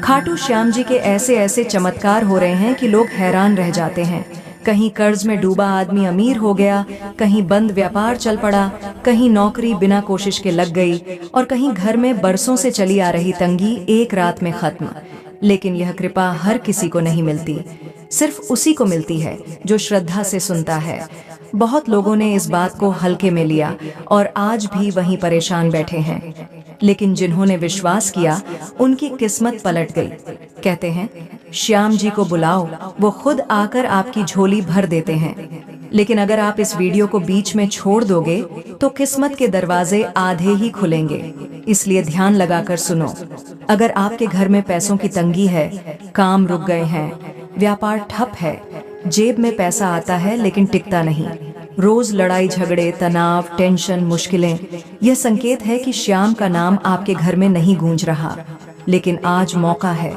खाटू श्याम जी के ऐसे ऐसे चमत्कार हो रहे हैं कि लोग हैरान रह जाते हैं। कहीं कर्ज में डूबा आदमी अमीर हो गया, कहीं बंद व्यापार चल पड़ा, कहीं नौकरी बिना कोशिश के लग गई और कहीं घर में बरसों से चली आ रही तंगी एक रात में खत्म। लेकिन यह कृपा हर किसी को नहीं मिलती, सिर्फ उसी को मिलती है जो श्रद्धा से सुनता है। बहुत लोगों ने इस बात को हल्के में लिया और आज भी वहीं परेशान बैठे हैं, लेकिन जिन्होंने विश्वास किया उनकी किस्मत पलट गई। कहते हैं श्याम जी को बुलाओ, वो खुद आकर आपकी झोली भर देते हैं। लेकिन अगर आप इस वीडियो को बीच में छोड़ दोगे तो किस्मत के दरवाजे आधे ही खुलेंगे, इसलिए ध्यान लगाकर सुनो। अगर आपके घर में पैसों की तंगी है, काम रुक गए हैं, व्यापार ठप है, जेब में पैसा आता है लेकिन टिकता नहीं, रोज लड़ाई झगड़े, तनाव, टेंशन, मुश्किलें, यह संकेत है कि श्याम का नाम आपके घर में नहीं गूंज रहा। लेकिन आज मौका है,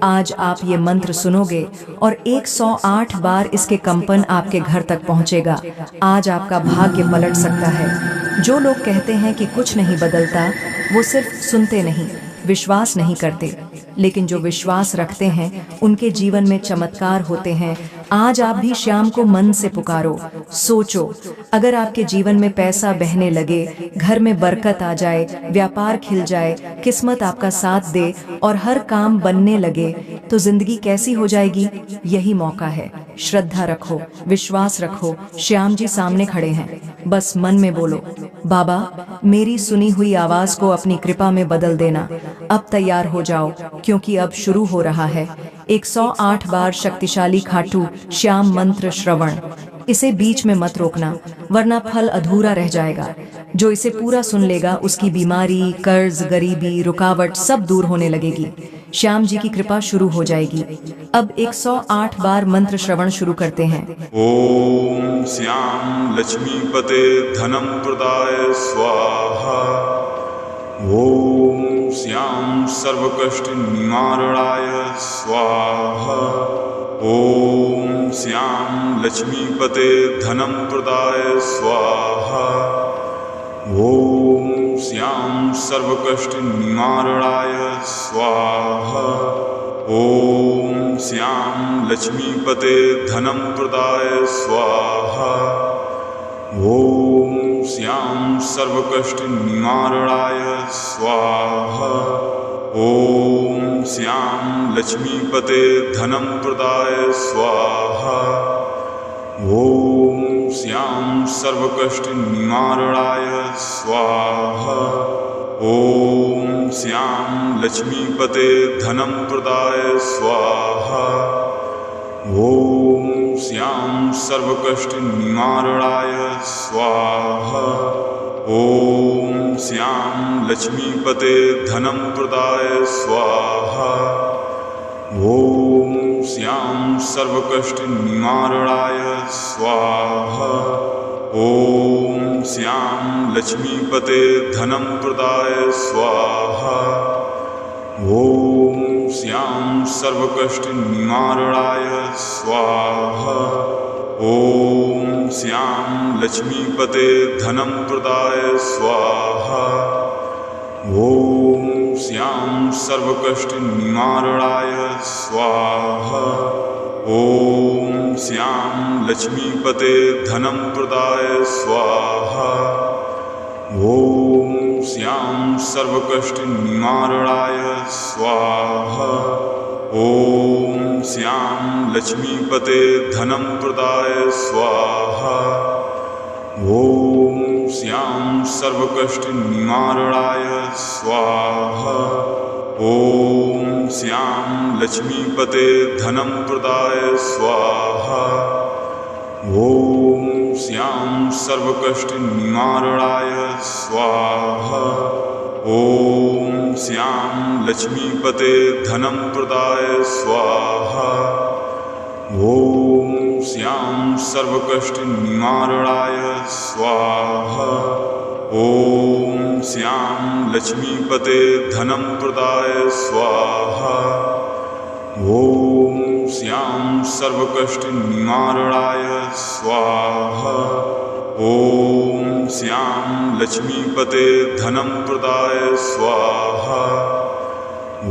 आज आप ये मंत्र सुनोगे और 108 बार इसके कंपन आपके घर तक पहुंचेगा। आज आपका भाग्य पलट सकता है। जो लोग कहते हैं कि कुछ नहीं बदलता, वो सिर्फ सुनते नहीं, विश्वास नहीं करते। लेकिन जो विश्वास रखते हैं उनके जीवन में चमत्कार होते हैं। आज आप भी श्याम को मन से पुकारो। सोचो, अगर आपके जीवन में पैसा बहने लगे, घर में बरकत आ जाए, व्यापार खिल जाए, किस्मत आपका साथ दे और हर काम बनने लगे, तो जिंदगी कैसी हो जाएगी? यही मौका है। श्रद्धा रखो, विश्वास रखो, श्याम जी सामने खड़े हैं। बस मन में बोलो, बाबा मेरी सुनी हुई आवाज को अपनी कृपा में बदल देना। अब तैयार हो जाओ, क्योंकि अब शुरू हो रहा है 108 बार शक्तिशाली खाटू श्याम मंत्र श्रवण। इसे बीच में मत रोकना, वरना फल अधूरा रह जाएगा। जो इसे पूरा सुन लेगा उसकी बीमारी, कर्ज, गरीबी, रुकावट सब दूर होने लगेगी। श्याम जी की कृपा शुरू हो जाएगी। अब 108 बार मंत्र श्रवण शुरू करते हैं। ओम श्याम लक्ष्मीपते धनम प्रदाय स्वाहा। ओम श्याम सर्वकष्ट निवारणाय स्वाहा। ओम श्याम लक्ष्मीपते धनम प्रदाय स्वाहा। ओम श्याम सर्वकष्ट निवारणाय स्वाहा। ओम श्याम लक्ष्मीपते धनम प्रदाय स्वाहा। ओम श्याम सर्वकष्ट निवारणाय स्वाहा। ओम श्याम लक्ष्मीपते धनम प्रदाय स्वाहा। ओम श्याम सर्वकष्ट निवारणाय स्वाहा। ओम श्याम लक्ष्मीपते धनम प्रदाय स्वाहा। ओम श्याम सर्वकष्ट निवारणाय स्वाहा। ओम श्याम लक्ष्मीपते धनम प्रदाय स्वाहा। ओम श्याम सर्वकष्ट निवारणाय स्वाहा। ओम श्याम लक्ष्मीपते धनम प्रदाय स्वाहा। ओम श्याम सर्वकष्ट निवारणाय स्वाहा। ओम श्याम लक्ष्मीपते धनम प्रदाय स्वाहा। ओम श्याम सर्वकष्ट निवारणाय स्वाहा। ओम श्याम लक्ष्मीपते धनम प्रदाय स्वाहा। ओम श्याम सर्वकष्ट निवारणाय स्वाहा। ओम श्याम लक्ष्मीपते धनम प्रदाय स्वाहा। ओम श्याम सर्वकष्ट निवारणाय स्वाहा। ओम श्याम लक्ष्मीपते धनम प्रदाय स्वाहा। ओम श्याम सर्वकष्ट निवारणाय स्वाहा। ओम श्याम लक्ष्मीपते धनम प्रदाय स्वाहा। ओम श्याम सर्वकष्ट निवारणाय स्वाहा। ओम श्याम लक्ष्मीपते धनम प्रदाय स्वाहा। ओम श्याम सर्वकष्ट निवारणाय स्वाहा। ओम श्याम लक्ष्मीपते धनम प्रदाय स्वाहा।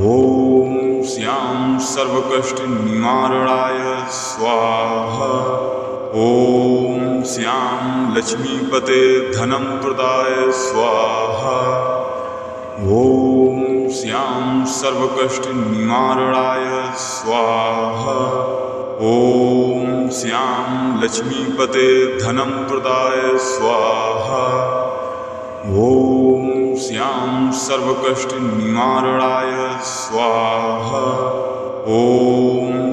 ओम श्याम सर्वकष्टनिवारणाय स्वाहा। ॐ श्याम लक्ष्मीपते धनं प्रदाय स्वाहा। ॐ श्याम सर्वकष्टनिवारणाय स्वाहा। ॐ श्याम लक्ष्मीपते धनं प्रदाय स्वाहा। ॐ श्याम सर्वकष्टनिवारणाय स्वाहा। ॐ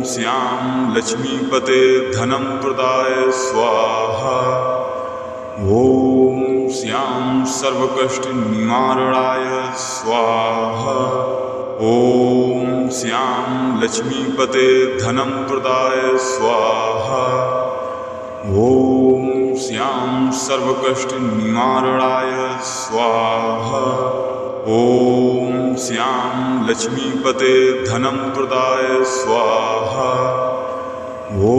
श्याम लक्ष्मीपते धनं प्रदाय स्वाहा। ॐ श्याम सर्वकष्टनिवारणाय स्वाहा। ॐ श्याम लक्ष्मीपते धनं प्रदाय स्वाहा। ॐ श्याम सर्वकष्टनिवारणाय स्वाहा। ॐ श्याम लक्ष्मीपते धनं प्रदाय स्वाहा। ॐ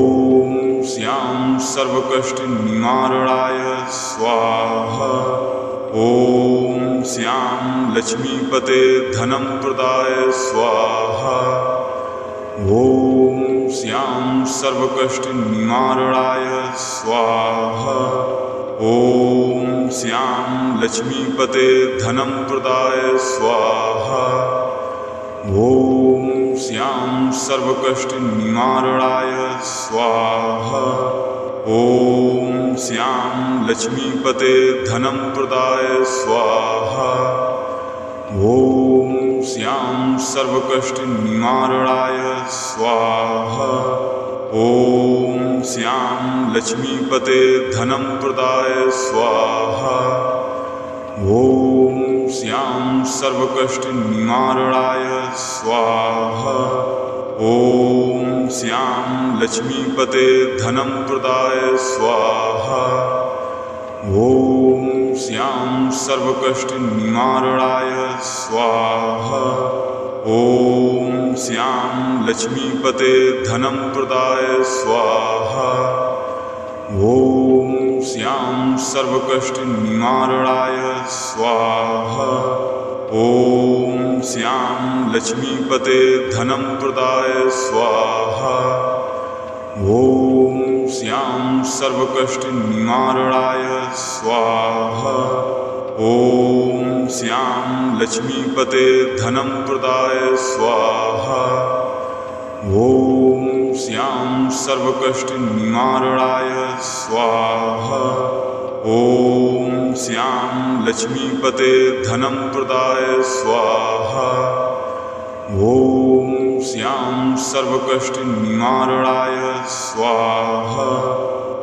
श्याम सर्वकष्टनिवारणाय स्वाहा। ॐ श्याम लक्ष्मीपते धनं प्रदाय स्वाहा। ॐ श्याम सर्वकष्टनिवारणाय स्वाहा। ॐ श्याम लक्ष्मीपते धनं प्रदाय स्वाहा। ॐ श्याम सर्वकष्टनिवारणाय स्वाहा। ॐ श्याम लक्ष्मीपते धनं प्रदाय स्वाहा। ॐ श्याम सर्वकष्टनिवारणाय स्वाहा। ॐ श्याम लक्ष्मीपते धनं प्रदाय स्वाहा। ॐ श्याम सर्वकष्टनिवारणाय स्वाहा। ॐ श्याम लक्ष्मीपते धनं प्रदाय स्वाहा। ॐ श्याम सर्वकष्टनिवारणाय स्वाहा। ॐ श्याम लक्ष्मीपते धनं प्रदाय स्वाहा। ॐ श्याम सर्वकष्टनिवारणाय स्वाहा। ॐ श्याम लक्ष्मीपते धनं प्रदाय स्वाहा। ॐ श्याम सर्वकष्टनिवारणाय स्वाहा। ॐ श्याम लक्ष्मीपते धनं प्रदाय स्वाहा। ॐ श्याम सर्वकष्टनिवारणाय स्वाहा। ॐ श्याम लक्ष्मीपते धनं प्रदाय स्वाहा। ॐ श्याम सर्वकष्टनिवारणाय स्वाहा।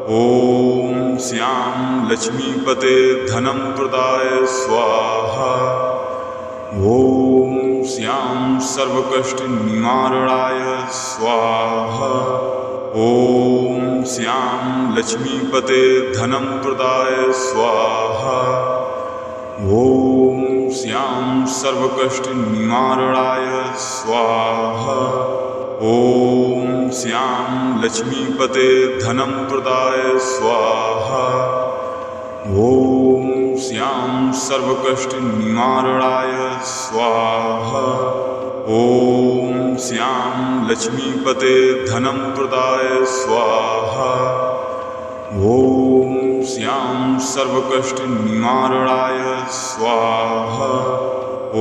ॐ श्याम लक्ष्मीपते धनं प्रदाय स्वाहा। ॐ श्याम सर्वकष्टनिवारणाय स्वाहा। ॐ श्याम लक्ष्मीपते धनं प्रदाय स्वाहा। ॐ श्याम सर्वकष्टनिवारणाय स्वाहा। ॐ श्याम लक्ष्मीपते धनं प्रदाय स्वाहा। ॐ श्याम सर्वकष्टनिवारणाय स्वाहा। ॐ श्याम लक्ष्मीपते धनं प्रदाय स्वाहा। ॐ श्याम सर्वकष्टनिवारणाय स्वाहा। ॐ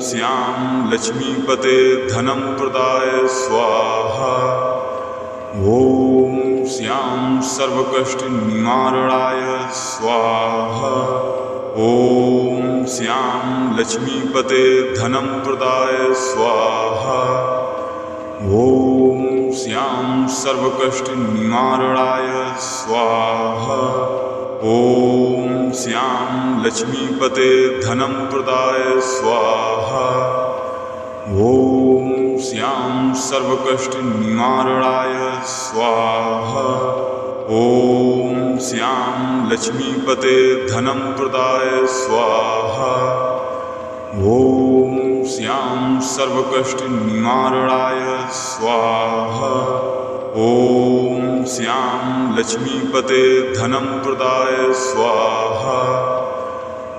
श्याम लक्ष्मीपते धनं प्रदाय स्वाहा। ॐ श्याम सर्वकष्टनिवारणाय स्वाहा। ॐ श्याम लक्ष्मीपते धनं प्रदाय स्वाहा। ॐ श्याम सर्वकष्टनिवारणाय स्वाहा। ॐ श्याम लक्ष्मीपते धनं प्रदाय स्वाहा। ॐ श्याम सर्वकष्टनिवारणाय स्वाहा। ॐ श्याम लक्ष्मीपते धनं प्रदाय स्वाहा। ॐ श्याम सर्वकष्टनिवारणाय स्वाहा। ॐ श्याम लक्ष्मीपते धनं प्रदाय स्वाहा।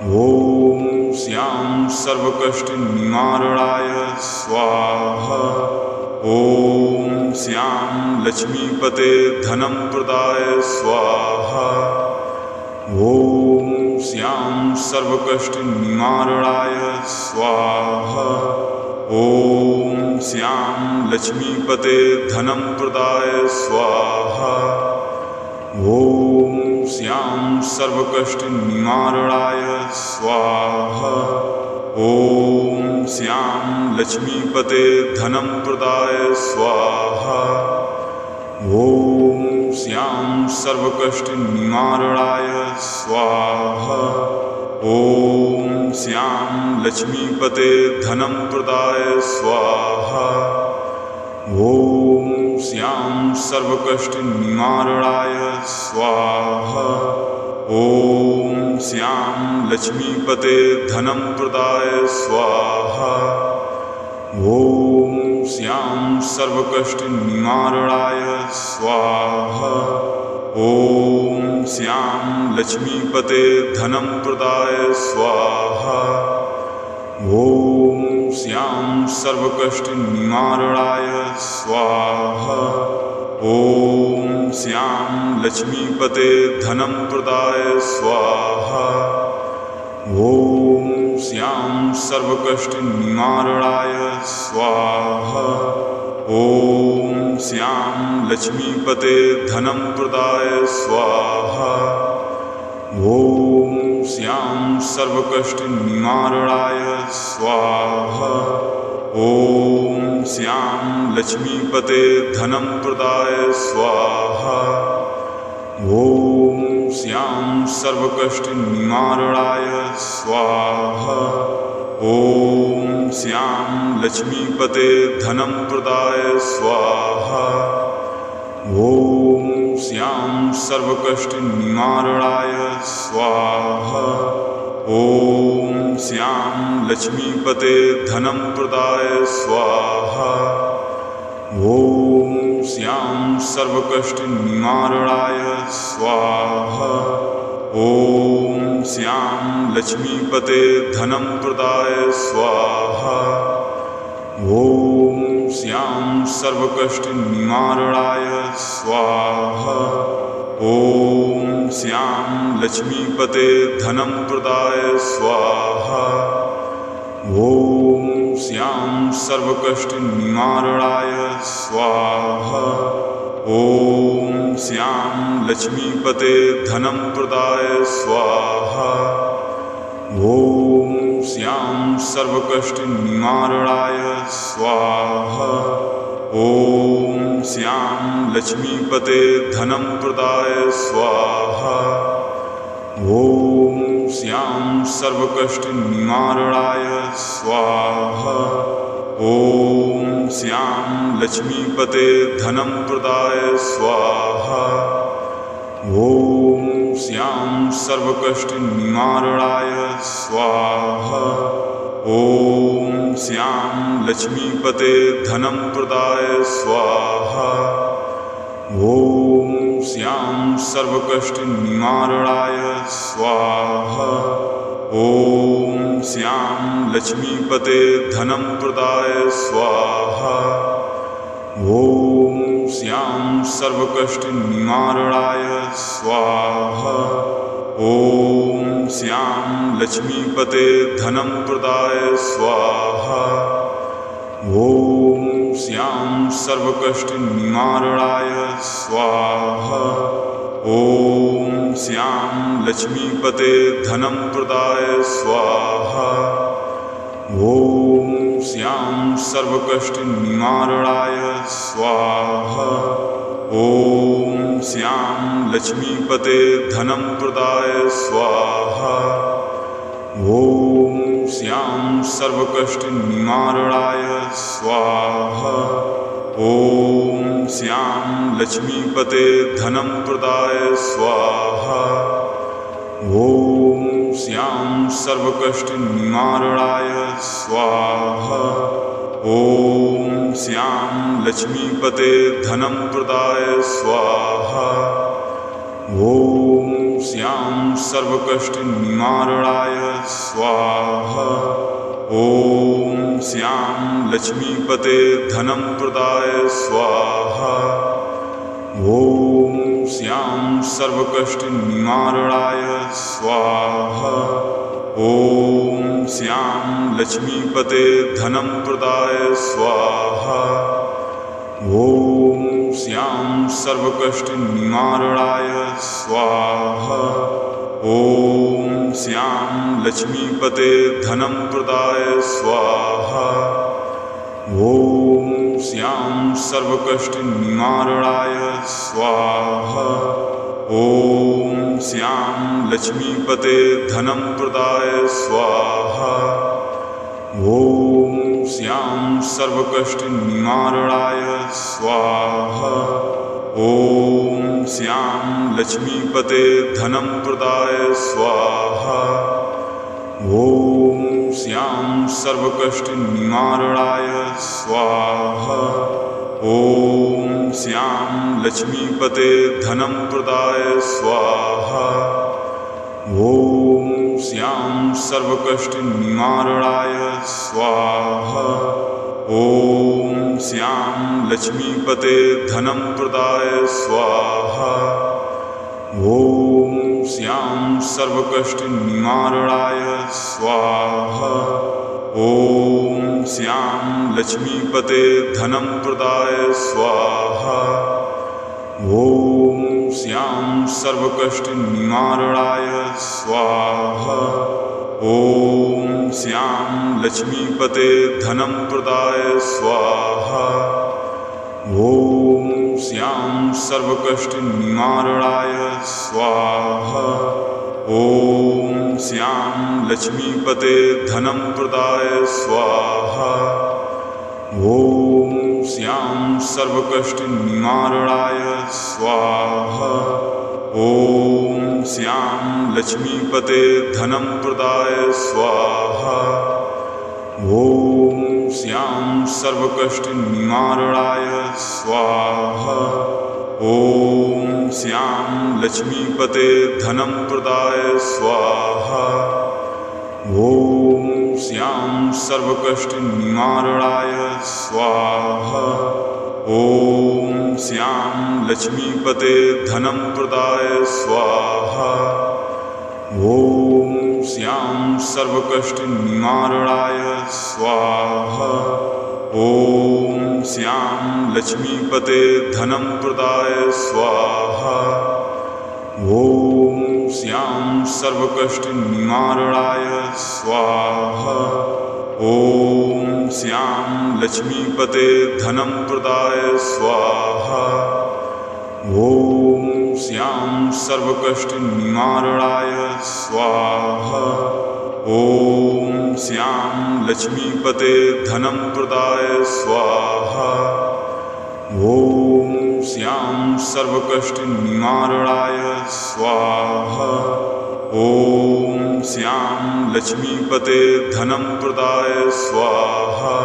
ॐ श्याम सर्वकष्टनिवारणाय स्वाहा। ॐ श्यां लक्ष्मीपते धनं प्रदाय स्वाहा। ॐ श्यां सर्वकष्टनिवारणाय स्वाहा। ॐ श्यां लक्ष्मीपते धनं प्रदाय स्वाहा। ॐ श्यां सर्वकष्टनिवारणाय स्वाहा। ॐ श्यां लक्ष्मीपते धनं प्रदाय स्वाहा। ॐ श्यां सर्वकष्टनिवारणाय स्वाहा। ॐ श्यां लक्ष्मीपते धनं प्रदाय स्वाहा। ॐ श्यां सर्वकष्टनिवारणाय स्वाहा। ॐ श्यां लक्ष्मीपते धनं प्रदाय स्वाहा। ॐ श्यां सर्वकष्टनिवारणाय स्वाहा। ॐ श्यां लक्ष्मीपते धनं प्रदाय स्वाहा। ॐ श्यां सर्वकष्टनिवारणाय स्वाहा। ॐ श्यां लक्ष्मीपते धनं प्रदाय स्वाहा। ॐ श्यां सर्वकष्टनिवारणाय स्वाहा। ॐ श्यां लक्ष्मीपते धनं प्रदाय स्वाहा। ॐ श्यां सर्वकष्टनिवारणाय स्वाहा। ॐ श्यां लक्ष्मीपते धनं प्रदाय स्वाहा। ॐ श्यां सर्वकष्टनिवारणाय स्वाहा। ॐ श्यां लक्ष्मीपते धनं प्रदाय स्वाहा। ॐ श्यां सर्वकष्टनिवारणाय स्वाहा। ॐ श्यां लक्ष्मीपते धनं प्रदाय स्वाहा। ॐ श्यां सर्वकष्टनिवारणाय स्वाहा। ॐ श्यां लक्ष्मीपते धनं प्रदाय स्वाहा। ॐ श्यां सर्वकष्टनिवारणाय स्वाहा। ॐ श्यां लक्ष्मीपते धनं प्रदाय स्वाहा। ॐ श्यां सर्वकष्टनिवारणाय स्वाहा। ॐ श्यां लक्ष्मीपते धनं प्रदाय स्वाहा। ॐ श्यां सर्वकष्टनिवारणाय स्वाहा। ॐ श्यां लक्ष्मीपते धनं प्रदाय स्वाहा। ॐ श्यां सर्वकष्टनिवारणाय स्वाहा। ॐ श्यां लक्ष्मीपते धनं प्रदाय स्वाहा। ॐ श्यां सर्वकष्टनिवारणाय स्वाहा। ॐ श्यां लक्ष्मीपते धनं प्रदाय स्वाहा। ॐ श्यां सर्वकष्टनिवारणाय स्वाहा। ॐ श्यां लक्ष्मीपते धनं प्रदाय स्वाहा। ॐ श्यां सर्वकष्टनिवारणाय स्वाहा। ॐ श्यां लक्ष्मीपते धनं प्रदाय स्वाहा। ॐ श्यां सर्वकष्टनिवारणाय स्वाहा। ॐ श्यां लक्ष्मीपते धनं प्रदाय स्वाहा। ॐ श्यां सर्वकष्टनिवारणाय स्वाहा। ॐ श्यां लक्ष्मीपते धनं प्रदाय स्वाहा। ॐ श्यां सर्वकष्टनिवारणाय स्वाहा। ॐ श्यां लक्ष्मीपते धनं प्रदाय स्वाहा। ॐ श्यां सर्वकष्टनिवारणाय स्वाहा। ॐ श्यां लक्ष्मीपते धनं प्रदाय स्वाहा। ॐ श्यां सर्वकष्टनिवारणाय स्वाहा। लक्ष्मीपते धनं प्रदाय स्वाहा ॐ श्यां सर्वकष्टनिवारणाय स्वाहा ॐ श्यां लक्ष्मीपते धनं प्रदाय स्वाहा ॐ श्यां सर्वकष्टनिवारणाय स्वाहा ॐ श्यां लक्ष्मीपते धनं प्रदाय स्वाहा ॐ श्यां सर्वकष्टनिवारणाय स्वाहा ॐ श्यां लक्ष्मीपते धनं प्रदाय स्वाहा ॐ श्यां सर्वकष्टनिवारणाय स्वाहा ॐ श्यां लक्ष्मीपते धनं प्रदाय स्वाहा ॐ श्यां सर्वकष्टनिवारणाय स्वाहा ॐ श्यां लक्ष्मीपते धनं प्रदाय स्वाहा ॐ श्यां सर्वकष्टनिवारणाय स्वाहा ॐ श्यां लक्ष्मीपते धनं प्रदाय स्वाहा ॐ श्यां सर्वकष्टनिवारणाय स्वाहा ॐ श्यां लक्ष्मीपते धनं प्रदाय स्वाहा ॐ श्यां सर्वकष्टनिवारणाय स्वाहा ॐ श्यां लक्ष्मीपते धनं प्रदाय स्वाहा ॐ श्यां सर्वकष्टनिवारणाय स्वाहा ॐ श्यां लक्ष्मीपते धनं प्रदाय स्वाहा ॐ श्यां सर्वकष्टनिवारणाय स्वाहा ॐ श्यां लक्ष्मीपते धनं प्रदाय स्वाहा ॐ श्यां सर्वकष्टनिवारणाय स्वाहा ॐ श्यां लक्ष्मीपते धनं प्रदाय स्वाहा ॐ श्यां सर्वकष्टनिवारणाय स्वाहा ॐ श्यां लक्ष्मीपते धनं प्रदाय स्वाहा ॐ श्यां सर्वकष्टनिवारणाय स्वाहा ॐ श्यां लक्ष्मीपते धनं प्रदाय स्वाहा ॐ श्यां सर्वकष्टनिवारणाय स्वाहा ॐ श्यां लक्ष्मीपते धनं प्रदाय स्वाहा ॐ श्यां सर्वकष्टनिवारणाय स्वाहा ॐ श्यां लक्ष्मीपते धनं प्रदाय स्वाहा ॐ श्यां सर्वकष्टनिवारणाय स्वाहा ॐ श्यां लक्ष्मीपते धनं प्रदाय स्वाहा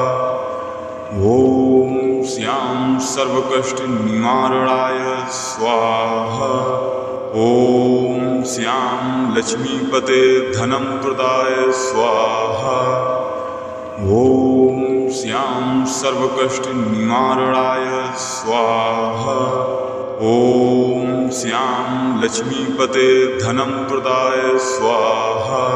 ॐ श्यां सर्वकष्टनिवारणाय स्वाहा ॐ श्यां लक्ष्मीपते धनं प्रदाय स्वाहा ॐ श्यां सर्वकष्टनिवारणाय स्वाहा ॐ श्यां लक्ष्मीपते धनं प्रदाय स्वाहा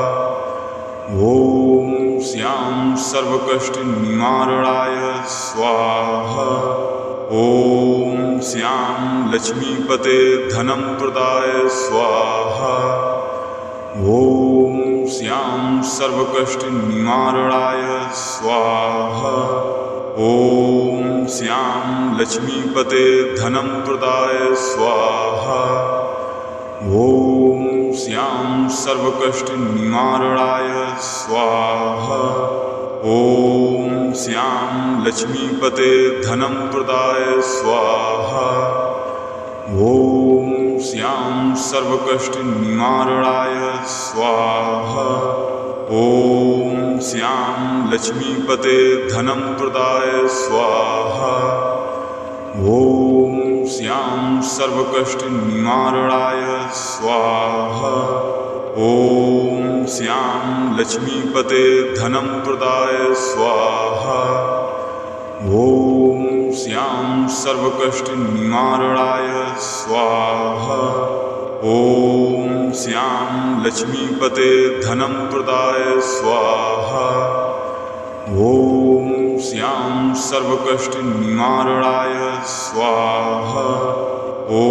ॐ श्यां सर्वकष्टनिवारणाय स्वाहा ॐ श्यां लक्ष्मीपते धनं प्रदाय स्वाहा ॐ श्यां सर्वकष्टनिवारणाय स्वाहा ॐ श्यां लक्ष्मीपते धनं प्रदाय स्वाहा ॐ श्यां सर्वकष्टनिवारणाय स्वाहा ॐ श्यां लक्ष्मीपते धनं प्रदाय स्वाहा ॐ श्यां सर्वकष्टनिवारणाय स्वाहा ॐ श्यां लक्ष्मीपते धनं प्रदाय स्वाहा ॐ श्यां सर्वकष्टनिवारणाय स्वाहा ॐ श्यां लक्ष्मीपते धनं प्रदाय स्वाहा ॐ श्यां सर्वकष्टनिवारणाय स्वाहा। ॐ श्यां लक्ष्मीपते धनं प्रदाय स्वाहा। ॐ श्यां सर्वकष्टनिवारणाय स्वाहा। ॐ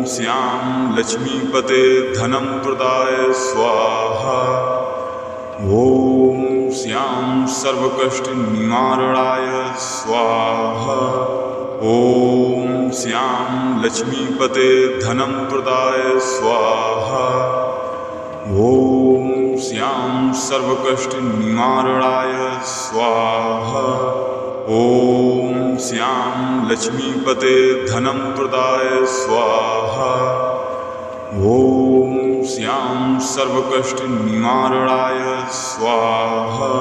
श्यां लक्ष्मीपते धनं प्रदाय स्वाहा। ॐ श्यां सर्वकष्टनिवारणाय स्वाहा। ॐ श्यां लक्ष्मीपते धनं प्रदाय स्वाहा। ॐ श्यां सर्वकष्टनिवारणाय स्वाहा। ॐ श्यां लक्ष्मीपते धनं प्रदाय स्वाहा। ॐ श्यां सर्वकष्टनिवारणाय स्वाहा।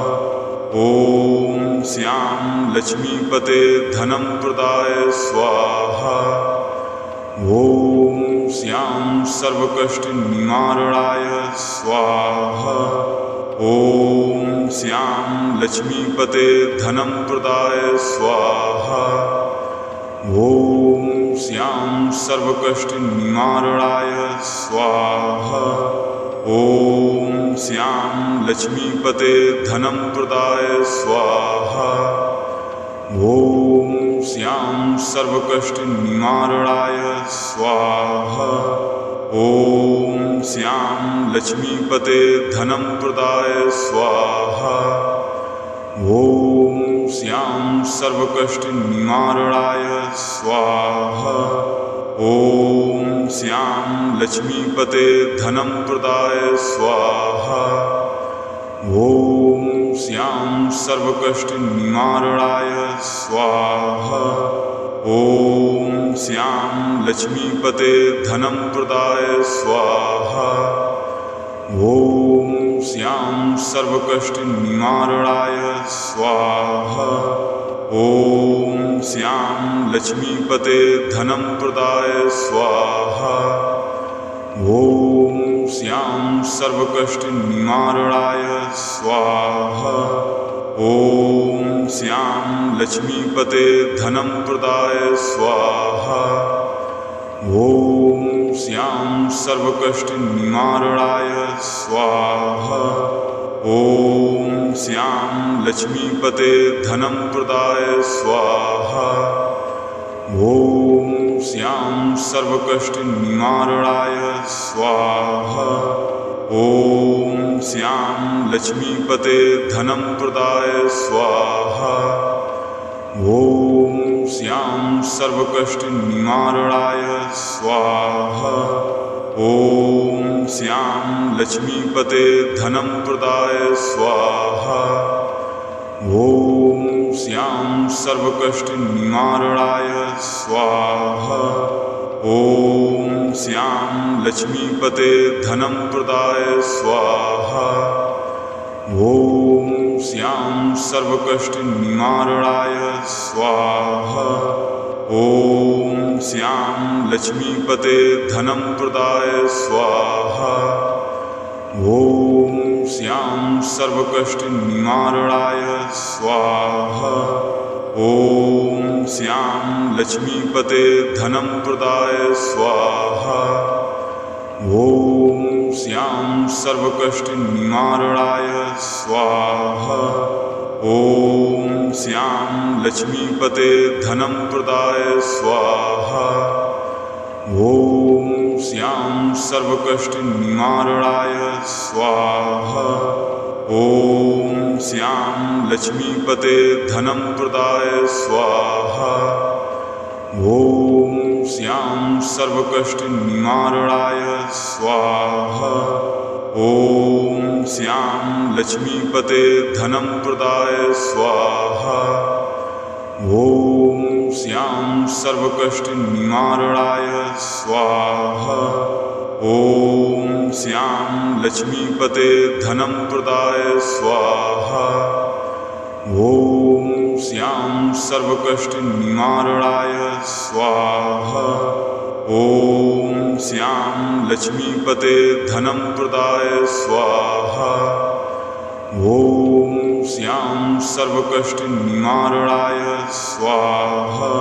ॐ श्यां लक्ष्मीपते धनं प्रदाय स्वाहा। ॐ श्यां सर्वकष्टनिवारणाय स्वाहा। ॐ श्यां लक्ष्मीपते धनं प्रदाय स्वाहा। ॐ श्यां सर्वकष्टनिवारणाय स्वाहा। ॐ श्यां लक्ष्मीपते धनं प्रदाय स्वाहा। ॐ श्यां सर्वकष्टनिवारणाय स्वाहा। ॐ श्यां लक्ष्मीपते धनं प्रदाय स्वाहा। ॐ श्यां सर्वकष्टनिवारणाय स्वाहा। ॐ श्यां लक्ष्मीपते धनं प्रदाय स्वाहा। ॐ श्यां सर्वकष्टनिवारणाय स्वाहा। ॐ श्यां लक्ष्मीपते धनं प्रदाय स्वाहा। ॐ श्यां सर्वकष्टनिवारणाय स्वाहा। ॐ श्यां लक्ष्मीपते धनं प्रदाय स्वाहा। ॐ श्यां सर्वकष्टनिवारणाय स्वाहा। ॐ श्यां लक्ष्मीपते धनं प्रदाय स्वाहा। ॐ श्यां सर्वकष्टनिवारणाय स्वाहा। ॐ श्यां लक्ष्मीपते धनं प्रदाय स्वाहा। ॐ श्यां सर्वकष्टनिवारणाय स्वाहा। ॐ श्यां लक्ष्मीपते धनं प्रदाय स्वाहा। ॐ श्यां सर्वकष्टनिवारणाय स्वाहा। ॐ श्यां लक्ष्मीपते धनं प्रदाय स्वाहा। ॐ श्यां सर्वकष्टनिवारणाय स्वाहा। ॐ श्यां लक्ष्मीपते धनं प्रदाय स्वाहा। ॐ श्यां सर्वकष्टनिवारणाय स्वाहा। ॐ श्यां लक्ष्मीपते धनं प्रदाय स्वाहा। ॐ श्यां सर्वकष्टनिवारणाय स्वाहा। ॐ श्यां लक्ष्मीपते धनं प्रदाय स्वाहा। ॐ श्यां सर्वकष्टनिवारणाय स्वाहा। ॐ श्यां लक्ष्मीपते धनं प्रदाय स्वाहा। ॐ श्यां सर्वकष्टनिवारणाय स्वाहा। ॐ श्यां लक्ष्मीपते धनं प्रदाय स्वाहा। ॐ श्यां सर्वकष्टनिवारणाय स्वाहा। ॐ श्यां लक्ष्मीपते धनं प्रदाय स्वाहा। ॐ श्यां सर्वकष्टनिवारणाय स्वाहा। ॐ श्यां लक्ष्मीपते धनं प्रदाय स्वाहा। ॐ श्यां सर्वकष्टनिवारणाय स्वाहा। ॐ श्यां लक्ष्मीपते धनं प्रदाय स्वाहा। ॐ श्यां सर्वकष्टनिवारणाय स्वाहा।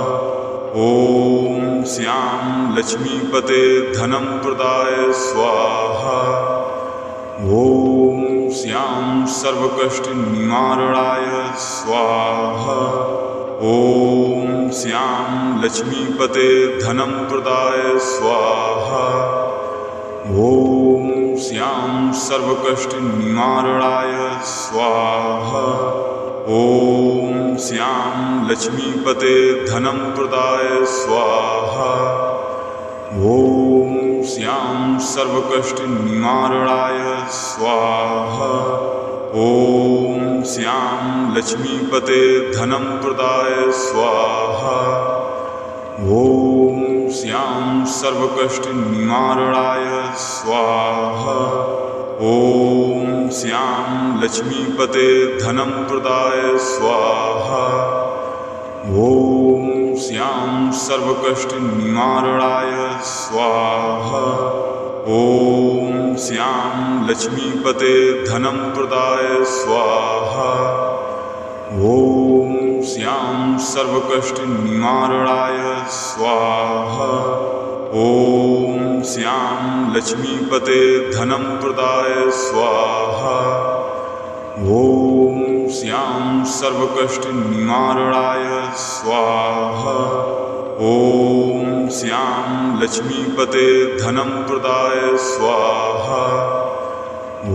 ॐ श्यां लक्ष्मीपते धनं प्रदाय स्वाहा। ॐ श्यां सर्वकष्टनिवारणाय स्वाहा। ॐ श्यां लक्ष्मीपते धनं प्रदाय स्वाहा। ॐ श्यां सर्वकष्टनिवारणाय स्वाहा। ॐ श्यां लक्ष्मीपते धनं प्रदाय स्वाहा। ॐ श्यां सर्वकष्टनिवारणाय स्वाहा। ॐ श्यां लक्ष्मीपते धनं प्रदाय स्वाहा। ॐ श्यां सर्वकष्टनिवारणाय स्वाहा। ॐ श्यां लक्ष्मीपते धनं प्रदाय स्वाहा। ॐ श्यां सर्वकष्टनिवारणाय स्वाहा। ॐ श्यां लक्ष्मीपते धनं प्रदाय स्वाहा। ॐ श्यां सर्वकष्टनिवारणाय स्वाहा। ॐ श्यां लक्ष्मीपते धनं प्रदाय स्वाहा। ॐ श्यां सर्वकष्टनिवारणाय स्वाहा। ॐ श्यां लक्ष्मीपते धनं प्रदाय स्वाहा। ॐ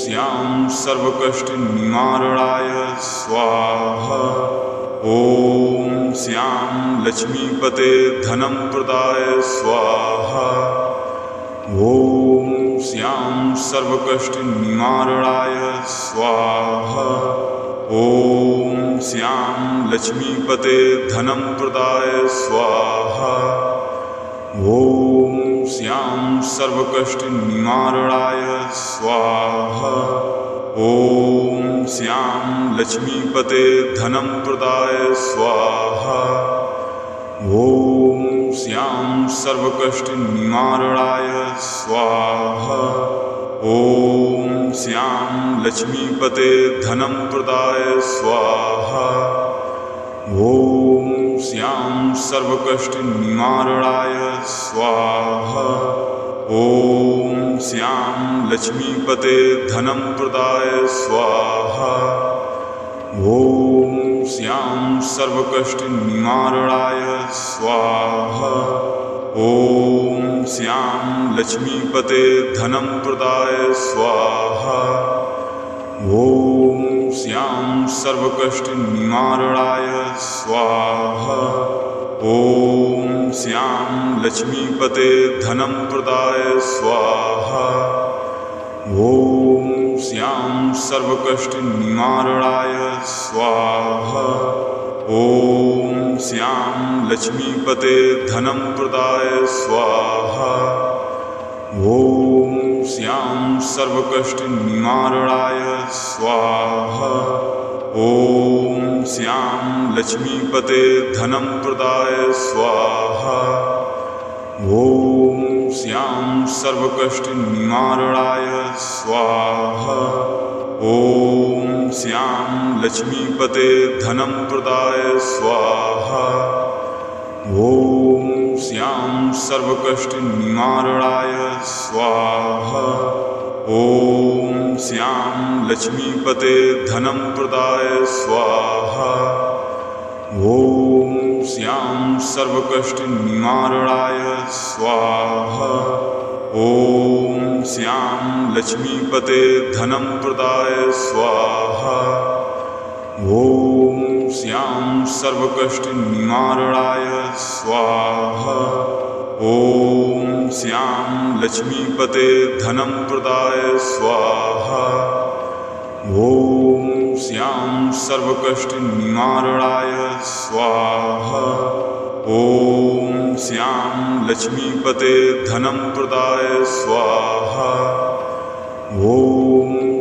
श्यां सर्वकष्टनिवारणाय स्वाहा। ॐ श्यां लक्ष्मीपते धनं प्रदाय स्वाहा। ॐ श्यां सर्वकष्टनिवारणाय स्वाहा। ॐ श्यां लक्ष्मीपते धनं प्रदाय स्वाहा। ॐ श्यां सर्वकष्टनिवारणाय स्वाहा। ॐ श्यां लक्ष्मीपते धनं प्रदाय स्वाहा। ॐ श्यां सर्वकष्टनिवारणाय स्वाहा। ॐ श्यां लक्ष्मीपते धनं प्रदाय स्वाहा। ॐ श्यां सर्वकष्टनिवारणाय स्वाहा। ॐ श्यां लक्ष्मीपते धनं प्रदाय स्वाहा। ॐ श्यां सर्वकष्टनिवारणाय स्वाहा। ॐ श्यां लक्ष्मीपते धनं प्रदाय स्वाहा। ॐ श्यां सर्वकष्टनिवारणाय स्वाहा। ॐ श्यां लक्ष्मीपते धनं प्रदाय स्वाहा। ॐ श्यां सर्वकष्टनिवारणाय स्वाहा। ॐ श्यां लक्ष्मीपते धनं प्रदाय स्वाहा। ॐ श्यां सर्वकष्टनिवारणाय स्वाहा। ॐ श्यां लक्ष्मीपते धनं प्रदाय स्वाहा। ॐ श्यां सर्वकष्टनिवारणाय स्वाहा। ॐ श्यां लक्ष्मीपते धनं प्रदाय स्वाहा। ॐ श्यां सर्वकष्टनिवारणाय स्वाहा। ॐ श्यां लक्ष्मीपते धनं प्रदाय स्वाहा। ॐ श्यां सर्वकष्टनिवारणाय स्वाहा। ॐ श्यां लक्ष्मीपते धनं प्रदाय स्वाहा। ॐ श्यां सर्वकष्टनिवारणाय स्वाहा। ॐ श्यां लक्ष्मीपते धनं प्रदाय स्वाहा। ॐ श्यां सर्वकष्टनिवारणाय स्वाहा। ॐ श्यां लक्ष्मीपते धनं प्रदाय स्वाहा। ॐ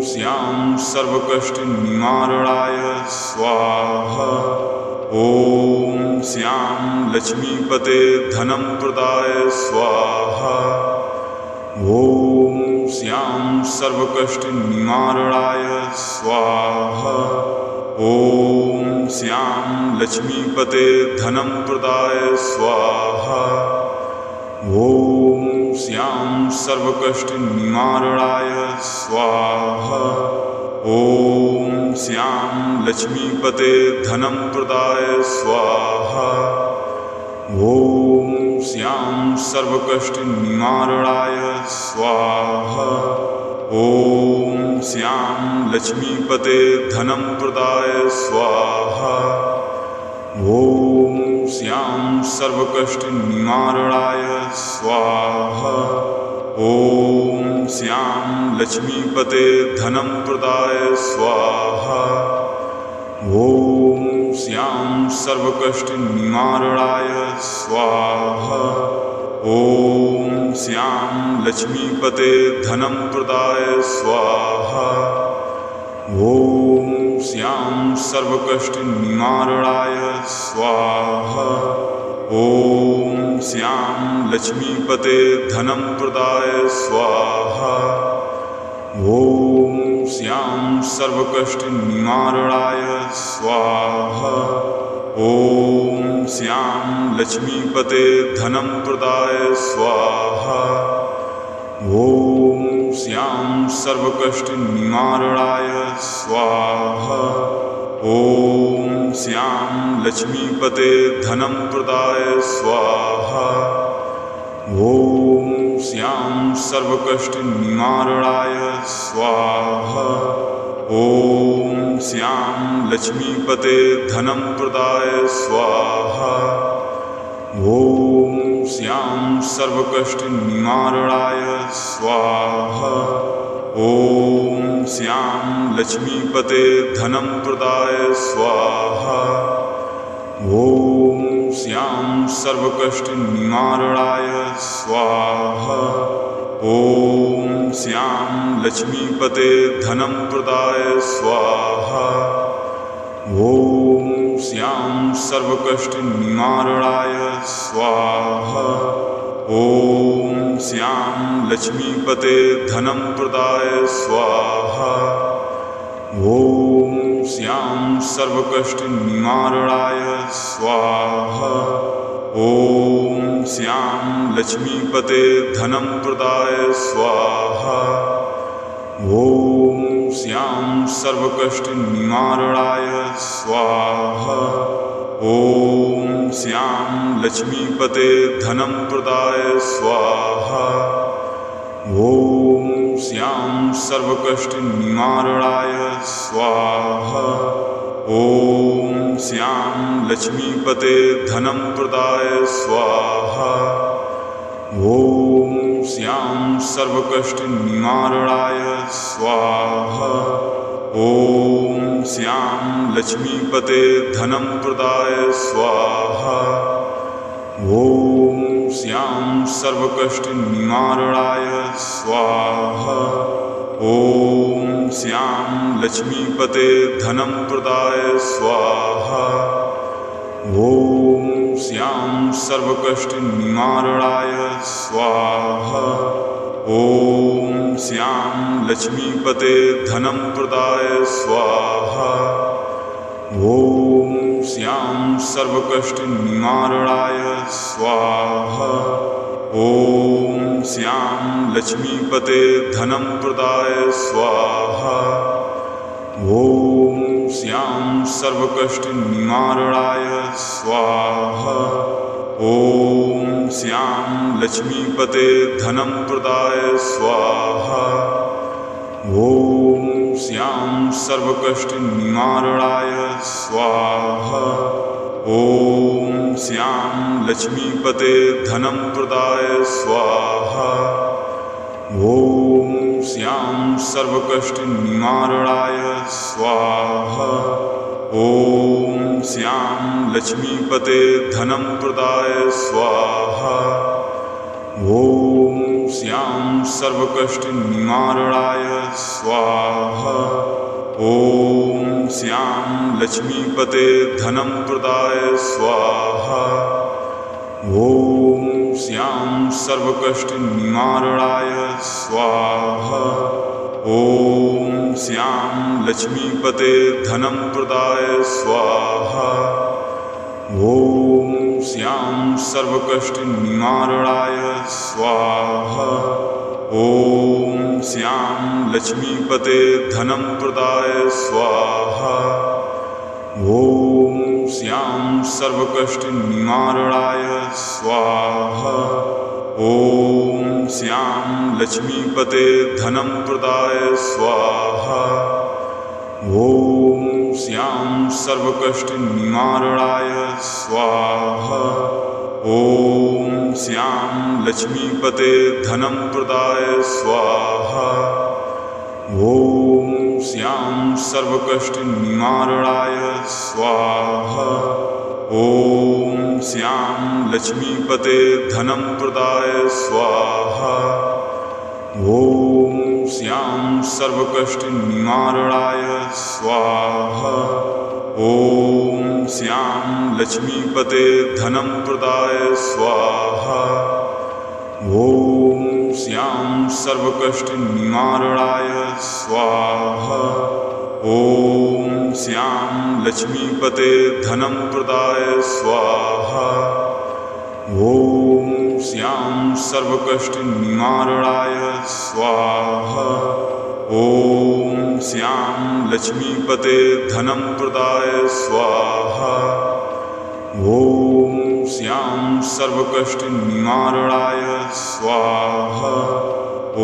श्यां सर्वकष्टनिवारणाय स्वाहा। ॐ श्यां लक्ष्मीपते धनं प्रदाय स्वाहा। ॐ श्यां सर्वकष्टनिवारणाय स्वाहा। ॐ श्यां लक्ष्मीपते धनं प्रदाय स्वाहा। ॐ श्यां सर्वकष्टनिवारणाय स्वाहा। ॐ श्यां लक्ष्मीपते धनं प्रदाय स्वाहा। ॐ श्यां सर्वकष्टनिवारणाय स्वाहा। ॐ श्यां लक्ष्मीपते धनं प्रदाय स्वाहा। ॐ श्यां सर्वकष्टनिवारणाय स्वाहा। ॐ श्यां लक्ष्मीपते धनं प्रदाय स्वाहा। ॐ श्यां सर्वकष्टनिवारणाय स्वाहा। ॐ श्यां लक्ष्मीपते धनं प्रदाय स्वाहा। ॐ श्यां सर्वकष्टनिवारणाय स्वाहा। ॐ श्यां लक्ष्मीपते धनं प्रदाय स्वाहा। ॐ श्यां सर्वकष्टनिवारणाय स्वाहा। ॐ श्यां लक्ष्मीपते धनं प्रदाय स्वाहा। ॐ श्यां सर्वकष्टनिवारणाय स्वाहा। ॐ श्यां लक्ष्मीपते धनं प्रदाय स्वाहा। ॐ श्यां सर्वकष्टनिवारणाय स्वाहा। ॐ श्यां लक्ष्मीपते धनं प्रदाय स्वाहा। ॐ श्यां सर्वकष्टनिवारणाय स्वाहा। ॐ श्यां लक्ष्मीपते धनं प्रदाय स्वाहा। ॐ श्यां सर्वकष्टनिवारणाय स्वाहा। ॐ श्यां लक्ष्मीपते धनं प्रदाय स्वाहा। ॐ श्यां सर्वकष्टनिवारणाय स्वाहा। ॐ श्यां लक्ष्मीपते धनं प्रदाय स्वाहा। ॐ श्यां सर्वकष्टनिवारणाय स्वाहा। ॐ श्यां लक्ष्मीपते धनं प्रदाय स्वाहा। ॐ श्यां सर्वकष्टनिवारणाय स्वाहा। ॐ श्यां लक्ष्मीपते धनं प्रदाय स्वाहा। ॐ श्यां सर्वकष्टनिवारणाय स्वाहा। ॐ श्यां लक्ष्मीपते धनं प्रदाय स्वाहा। ॐ श्यां सर्वकष्टनिवारणाय स्वाहा। ॐ श्यां लक्ष्मीपते धनं प्रदाय स्वाहा। ॐ श्यां सर्वकष्टनिवारणाय स्वाहा। ॐ श्यां लक्ष्मीपते धनं प्रदाय स्वाहा। ॐ श्यां सर्वकष्टनिवारणाय स्वाहा। ॐ श्यां लक्ष्मीपते धनं प्रदाय स्वाहा। ॐ श्यां सर्वकष्टनिवारणाय स्वाहा। ॐ श्यां लक्ष्मीपते धनं प्रदाय स्वाहा। ॐ श्यां सर्वकष्टनिवारणाय स्वाहा। ॐ श्यां लक्ष्मीपते धनं प्रदाय स्वाहा। ॐ श्यां सर्वकष्टनिवारणाय स्वाहा। ॐ श्यां लक्ष्मीपते धनं प्रदाय स्वाहा। ॐ श्यां सर्वकष्टनिवारणाय स्वाहा। ॐ श्यां लक्ष्मीपते धनं प्रदाय स्वाहा। ॐ श्यां सर्वकष्टनिवारणाय स्वाहा। ॐ श्यां लक्ष्मीपते धनं प्रदाय स्वाहा। ॐ श्यां सर्वकष्टनिवारणाय स्वाहा। ॐ श्यां लक्ष्मीपते धनं प्रदाय स्वाहा। ॐ श्यां सर्वकष्टनिवारणाय स्वाहा। ॐ श्यां लक्ष्मीपते धनं प्रदाय स्वाहा। ॐ श्यां सर्वकष्टनिवारणाय स्वाहा। ॐ श्यां लक्ष्मीपते धनं प्रदाय स्वाहा। ॐ श्यां सर्वकष्टनिवारणाय स्वाहा। ॐ श्यां लक्ष्मीपते धनं प्रदाय स्वाहा। ॐ श्यां सर्वकष्टनिवारणाय स्वाहा। ॐ श्यां लक्ष्मीपते धनं प्रदाय स्वाहा। ॐ श्यां सर्वकष्टनिवारणाय स्वाहा। ॐ श्यां लक्ष्मीपते धनं प्रदाय स्वाहा। ॐ श्यां सर्वकष्टनिवारणाय स्वाहा। ॐ श्यां लक्ष्मीपते धनं प्रदाय स्वाहा। ॐ श्यां सर्वकष्टनिवारणाय स्वाहा। ॐ श्यां लक्ष्मीपते धनं प्रदाय स्वाहा। ॐ श्यां सर्वकष्टनिवारणाय स्वाहा। ॐ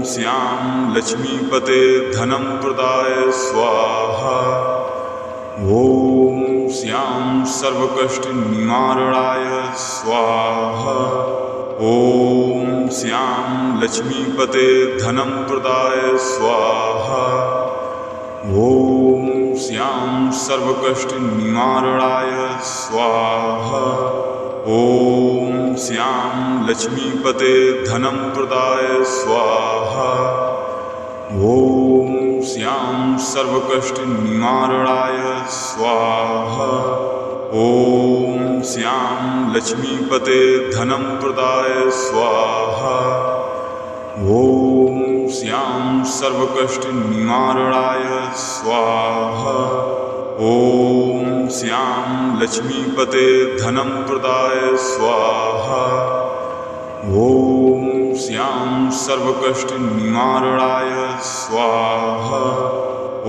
श्यां लक्ष्मीपते धनं प्रदाय स्वाहा। ॐ श्यां सर्वकष्टनिवारणाय स्वाहा। ॐ श्यां लक्ष्मीपते धनं प्रदाय स्वाहा। ॐ श्यां सर्वकष्टनिवारणाय स्वाहा। ॐ श्यां लक्ष्मीपते धनं प्रदाय स्वाहा। ॐ श्यां सर्वकष्टनिवारणाय स्वाहा। ॐ श्यां लक्ष्मीपते धनं प्रदाय स्वाहा। ॐ श्यां सर्वकष्टनिवारणाय स्वाहा। ॐ श्यां लक्ष्मीपते धनं प्रदाय स्वाहा। ॐ श्यां सर्वकष्टनिवारणाय स्वाहा। ॐ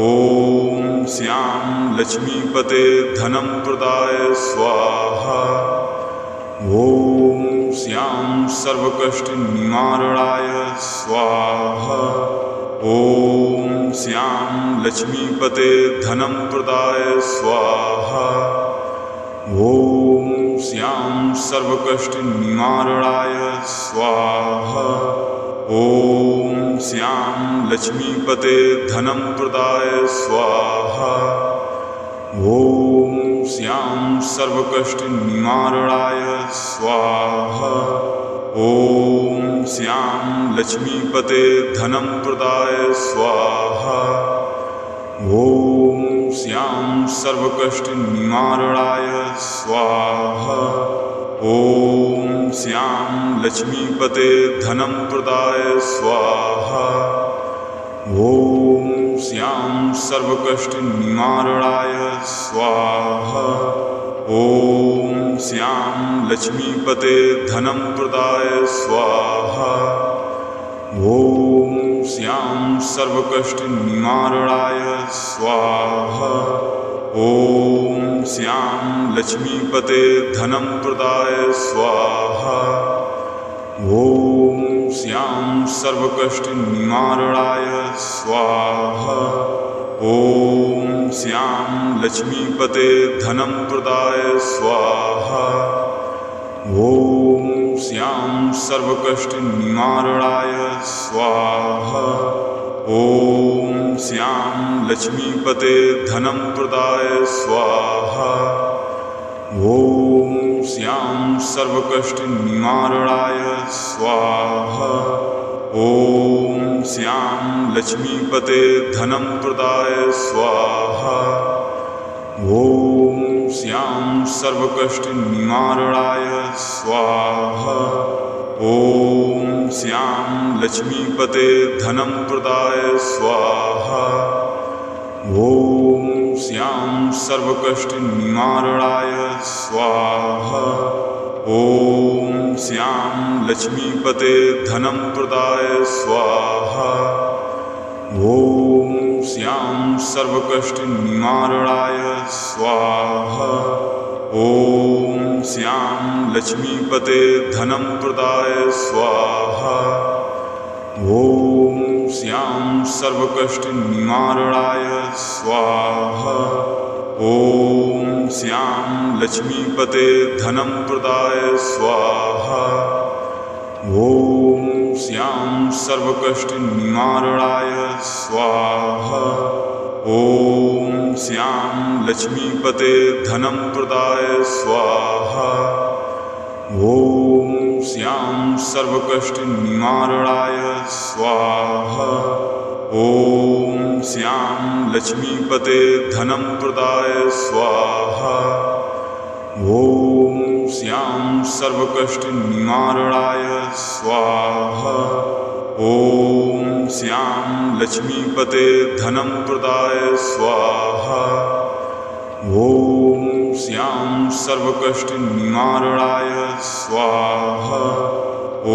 श्यां लक्ष्मीपते धनं प्रदाय स्वाहा। ॐ श्यां सर्वकष्टनिवारणाय स्वाहा। ॐ श्यां लक्ष्मीपते धनं प्रदाय स्वाहा। ॐ श्यां सर्वकष्टनिवारणाय स्वाहा। ॐ श्यां लक्ष्मीपते धनं प्रदाय स्वाहा। ॐ श्यां सर्वकष्टनिवारणाय स्वाहा। ॐ श्यां लक्ष्मीपते धनं प्रदाय स्वाहा। ॐ श्यां सर्वकष्टनिवारणाय स्वाहा। ॐ श्यां लक्ष्मीपते धनं प्रदाय स्वाहा। ॐ श्यां सर्वकष्टनिवारणाय स्वाहा। ॐ श्यां लक्ष्मीपते धनं प्रदाय स्वाहा। ॐ श्यां सर्वकष्टनिवारणाय स्वाहा। ॐ श्यां लक्ष्मीपते धनं प्रदाय स्वाहा। ॐ श्यां सर्वकष्टनिवारणाय स्वाहा। ॐ श्यां लक्ष्मीपते धनं प्रदाय स्वाहा। ॐ श्यां सर्वकष्टनिवारणाय स्वाहा। ॐ श्यां लक्ष्मीपते धनं प्रदाय स्वाहा। ॐ श्यां सर्वकष्टनिवारणाय स्वाहा। ॐ श्यां लक्ष्मीपते धनं प्रदाय स्वाहा। ॐ श्यां सर्वकष्टनिवारणाय स्वाहा। ॐ श्यां लक्ष्मीपते धनं प्रदाय स्वाहा। ॐ श्यां सर्वकष्टनिवारणाय स्वाहा। ॐ श्यां लक्ष्मीपते धनं प्रदाय स्वाहा। ॐ श्यां सर्वकष्टनिवारणाय स्वाहा। ॐ श्यां लक्ष्मीपते धनं प्रदाय स्वाहा। ॐ श्यां सर्वकष्टनिवारणाय स्वाहा। ॐ श्यां लक्ष्मीपते धनं प्रदाय स्वाहा। ॐ श्यां सर्वकष्टनिवारणाय स्वाहा। ॐ श्यां लक्ष्मीपते धनं प्रदाय स्वाहा। ॐ श्यां सर्वकष्टनिवारणाय स्वाहा। ॐ श्यां लक्ष्मीपते धनं प्रदाय स्वाहा। ॐ श्यां सर्वकष्टनिवारणाय स्वाहा। ॐ श्यां लक्ष्मीपते धनं प्रदाय स्वाहा। ॐ श्यां सर्वकष्टनिवारणाय स्वाहा। ॐ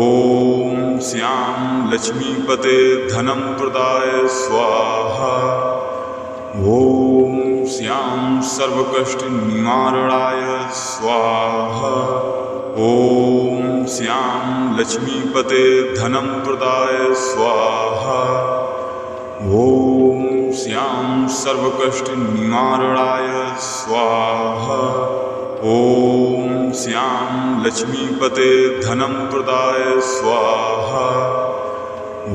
श्यां लक्ष्मीपते धनं प्रदाय स्वाहा। ॐ श्यां सर्वकष्टनिवारणाय स्वाहा। ॐ श्यां लक्ष्मीपते धनं प्रदाय स्वाहा। ॐ श्यां सर्वकष्टनिवारणाय स्वाहा। ॐ श्यां लक्ष्मीपते धनं प्रदाय स्वाहा। ॐ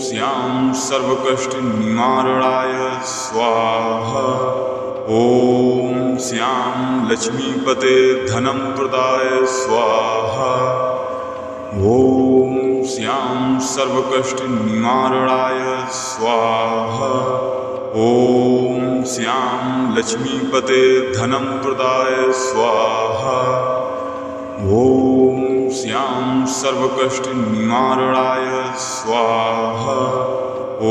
श्यां सर्वकष्टनिवारणाय स्वाहा। ॐ श्यां लक्ष्मीपते धनं प्रदाय स्वाहा। ॐ श्यां सर्वकष्टनिवारणाय स्वाहा। ॐ श्यां लक्ष्मीपते धनं प्रदाय स्वाहा। ॐ श्यां सर्वकष्टनिवारणाय स्वाहा। ॐ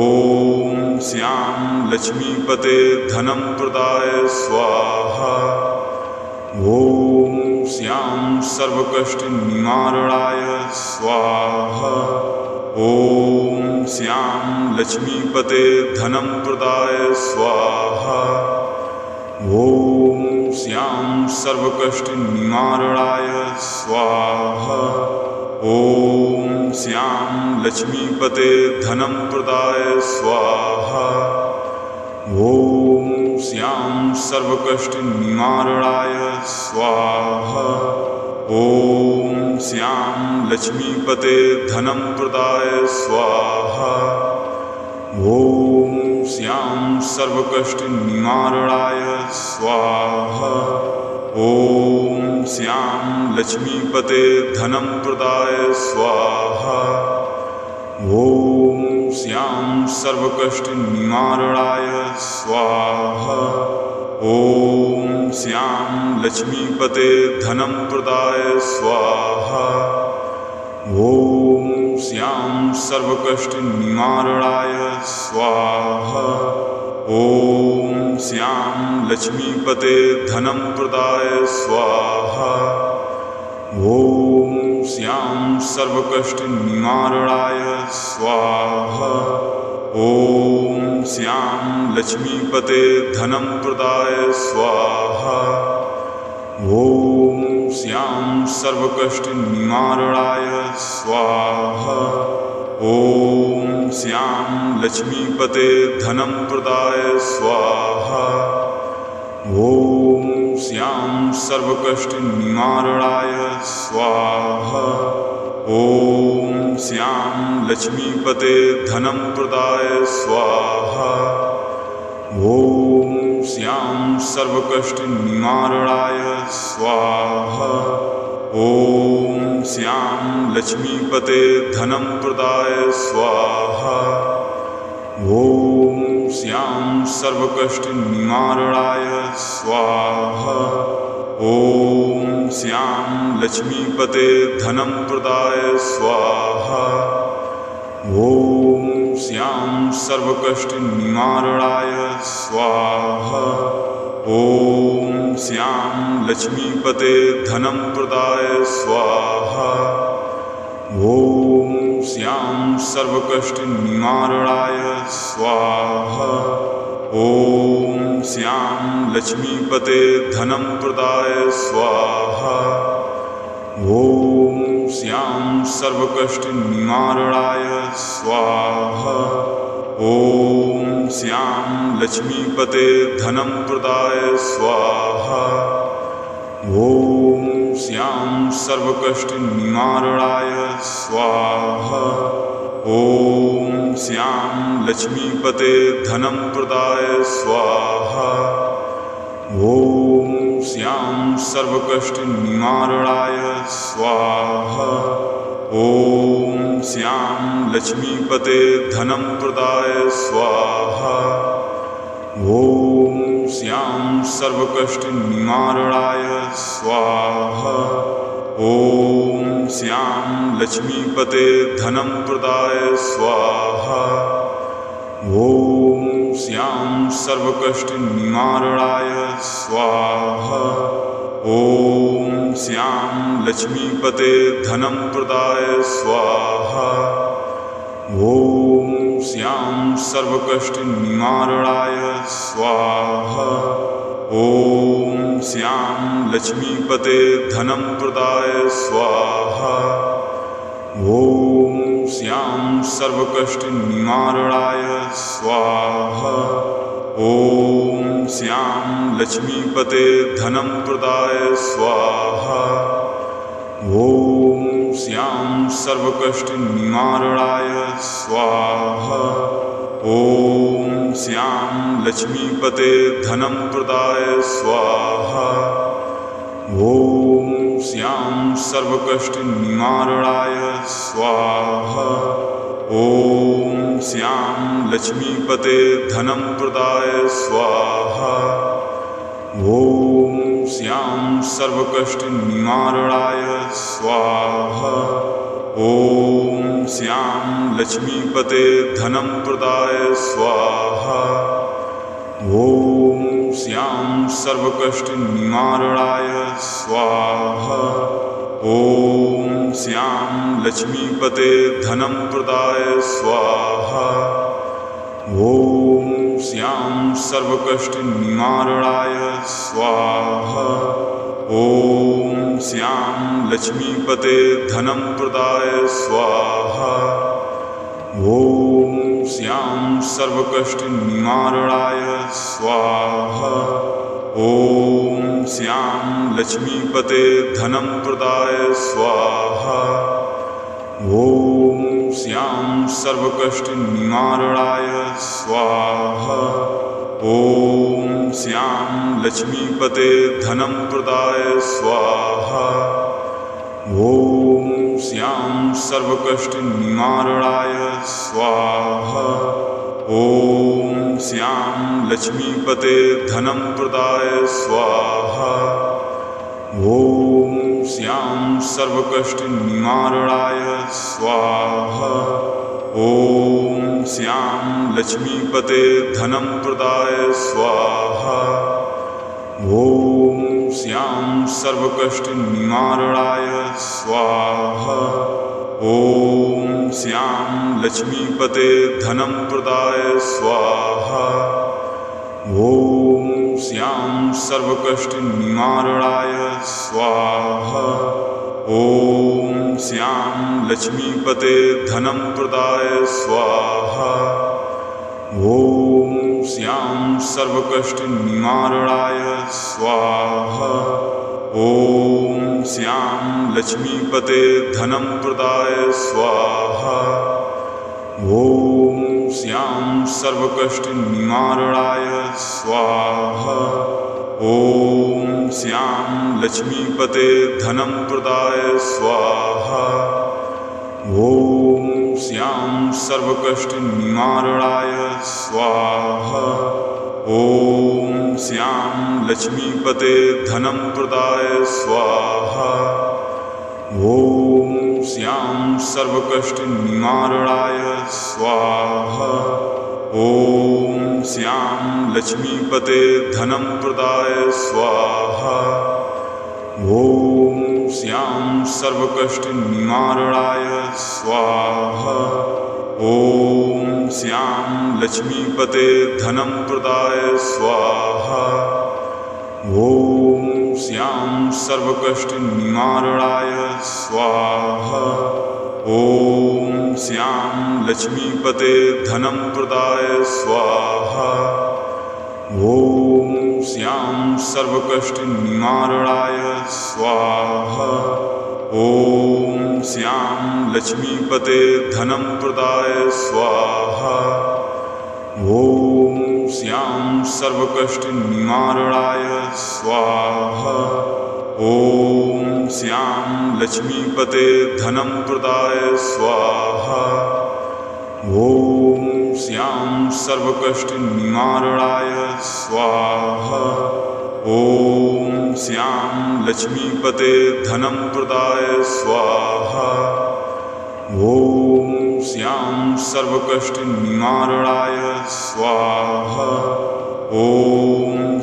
श्यां लक्ष्मीपते धनं प्रदाय स्वाहा। ॐ श्यां सर्वकष्टनिवारणाय स्वाहा। ॐ श्यां लक्ष्मीपते धनं प्रदाय स्वाहा। ॐ श्यां सर्वकष्टनिवारणाय स्वाहा। ॐ श्यां लक्ष्मीपते धनं प्रदाय स्वाहा। ॐ श्यां सर्वकष्टनिवारणाय स्वाहा। ॐ श्यां लक्ष्मीपते धनं प्रदाय स्वाहा। ॐ श्यां सर्वकष्टनिवारणाय स्वाहा। ॐ श्यां लक्ष्मीपते धनं प्रदाय स्वाहा। ॐ श्यां सर्वकष्टनिवारणाय स्वाहा। ॐ श्यां लक्ष्मीपते धनं प्रदाय स्वाहा। ॐ श्यां सर्वकष्टनिवारणाय स्वाहा। ॐ श्यां लक्ष्मीपते धनं प्रदाय स्वाहा। ॐ श्यां सर्वकष्टनिवारणाय स्वाहा। ॐ श्यां लक्ष्मीपते धनं प्रदाय स्वाहा। ॐ श्यां सर्वकष्टनिवारणाय स्वाहा। ॐ श्यां लक्ष्मीपते धनं प्रदाय स्वाहा। ॐ श्यां सर्वकष्टनिवारणाय स्वाहा। ॐ श्यां लक्ष्मीपते धनं प्रदाय स्वाहा। ॐ श्यां सर्वकष्टनिवारणाय स्वाहा। ॐ श्यां लक्ष्मीपते धनं प्रदाय स्वाहा। ॐ श्यां सर्वकष्टनिवारणाय स्वाहा। ॐ श्यां लक्ष्मीपते धनं प्रदाय स्वाहा। ॐ श्यां सर्वकष्टनिवारणाय स्वाहा। ॐ श्यां लक्ष्मीपते धनं प्रदाय स्वाहा। ॐ श्यां सर्वकष्टनिवारणाय स्वाहा। ॐ श्यां लक्ष्मीपते धनं प्रदाय स्वाहा। ॐ श्यां सर्वकष्टनिवारणाय स्वाहा। ॐ श्यां लक्ष्मीपते धनं प्रदाय स्वाहा। ॐ श्यां सर्वकष्टनिवारणाय स्वाहा। ॐ श्यां लक्ष्मीपते धनं प्रदाय स्वाहा। ॐ श्यां सर्वकष्टनिवारणाय स्वाहा। ॐ श्यां लक्ष्मीपते धनं प्रदाय स्वाहा। ॐ श्यां सर्वकष्टनिवारणाय स्वाहा। ॐ श्यां लक्ष्मीपते धनं प्रदाय स्वाहा। ॐ श्यां सर्वकष्टनिवारणाय स्वाहा। ॐ श्यां लक्ष्मीपते धनं प्रदाय स्वाहा। ॐ श्यां सर्वकष्टनिवारणाय स्वाहा। ॐ श्यां लक्ष्मीपते धनं प्रदाय स्वाहा। ॐ श्यां सर्वकष्टनिवारणाय स्वाहा। ॐ श्यां लक्ष्मीपते धनं प्रदाय स्वाहा। ॐ श्यां सर्वकष्टनिवारणाय स्वाहा। ॐ श्यां लक्ष्मीपते धनं प्रदाय स्वाहा। ॐ श्यां सर्वकष्टनिवारणाय स्वाहा। ॐ श्यां लक्ष्मीपते धनं प्रदाय स्वाहा। ॐ श्यां सर्वकष्टनिवारणाय स्वाहा। ॐ श्यां लक्ष्मीपते धनं प्रदाय स्वाहा। ॐ श्यां सर्वकष्टनिवारणाय स्वाहा। ॐ श्यां लक्ष्मीपते धनं प्रदाय स्वाहा। ॐ श्यां सर्वकष्टनिवारणाय स्वाहा। ॐ श्यां लक्ष्मीपते धनं प्रदाय स्वाहा। ॐ श्यां सर्वकष्टनिवारणाय स्वाहा। ॐ श्यां लक्ष्मीपते धनं प्रदाय स्वाहा। ॐ श्यां सर्वकष्टनिवारणाय स्वाहा। ॐ श्यां लक्ष्मीपते धनं प्रदाय स्वाहा। ॐ श्यां सर्वकष्टनिवारणाय स्वाहा। ॐ श्यां लक्ष्मीपते धनं प्रदाय स्वाहा। ॐ श्यां सर्वकष्टनिवारणाय स्वाहा। ॐ श्यां लक्ष्मीपते धनं प्रदाय स्वाहा। ॐ श्यां सर्वकष्टनिवारणाय स्वाहा। ॐ श्यां लक्ष्मीपते धनं प्रदाय स्वाहा। ॐ श्यां सर्वकष्टनिवारणाय स्वाहा। ॐ श्यां लक्ष्मीपते धनं प्रदाय स्वाहा। ॐ श्यां सर्वकष्टनिवारणाय स्वाहा। ॐ श्यां लक्ष्मीपते धनं प्रदाय स्वाहा। ॐ श्यां सर्वकष्टनिवारणाय स्वाहा। ॐ श्यां लक्ष्मीपते धनं प्रदाय स्वाहा। ॐ श्यां सर्वकष्टनिवारणाय स्वाहा। ॐ श्यां लक्ष्मीपते धनं प्रदाय स्वाहा। ॐ श्यां सर्वकष्टनिवारणाय स्वाहा। ॐ श्यां लक्ष्मीपते धनं प्रदाय स्वाहा। ॐ श्यां सर्वकष्टनिवारणाय स्वाहा। ॐ श्यां लक्ष्मीपते धनं प्रदाय स्वाहा। ॐ श्यां सर्वकष्टनिवारणाय स्वाहा। ॐ श्यां लक्ष्मीपते धनं प्रदाय स्वाहा। ॐ श्यां सर्वकष्टनिवारणाय स्वाहा। ॐ श्यां लक्ष्मीपते धनं प्रदाय स्वाहा। ॐ श्यां सर्वकष्टनिवारणाय स्वाहा। ॐ श्यां लक्ष्मीपते धनं प्रदाय स्वाहा। ॐ श्यां सर्वकष्टनिवारणाय स्वाहा। ॐ श्यां लक्ष्मीपते धनं प्रदाय स्वाहा। ॐ श्यां सर्वकष्टनिवारणाय स्वाहा। ॐ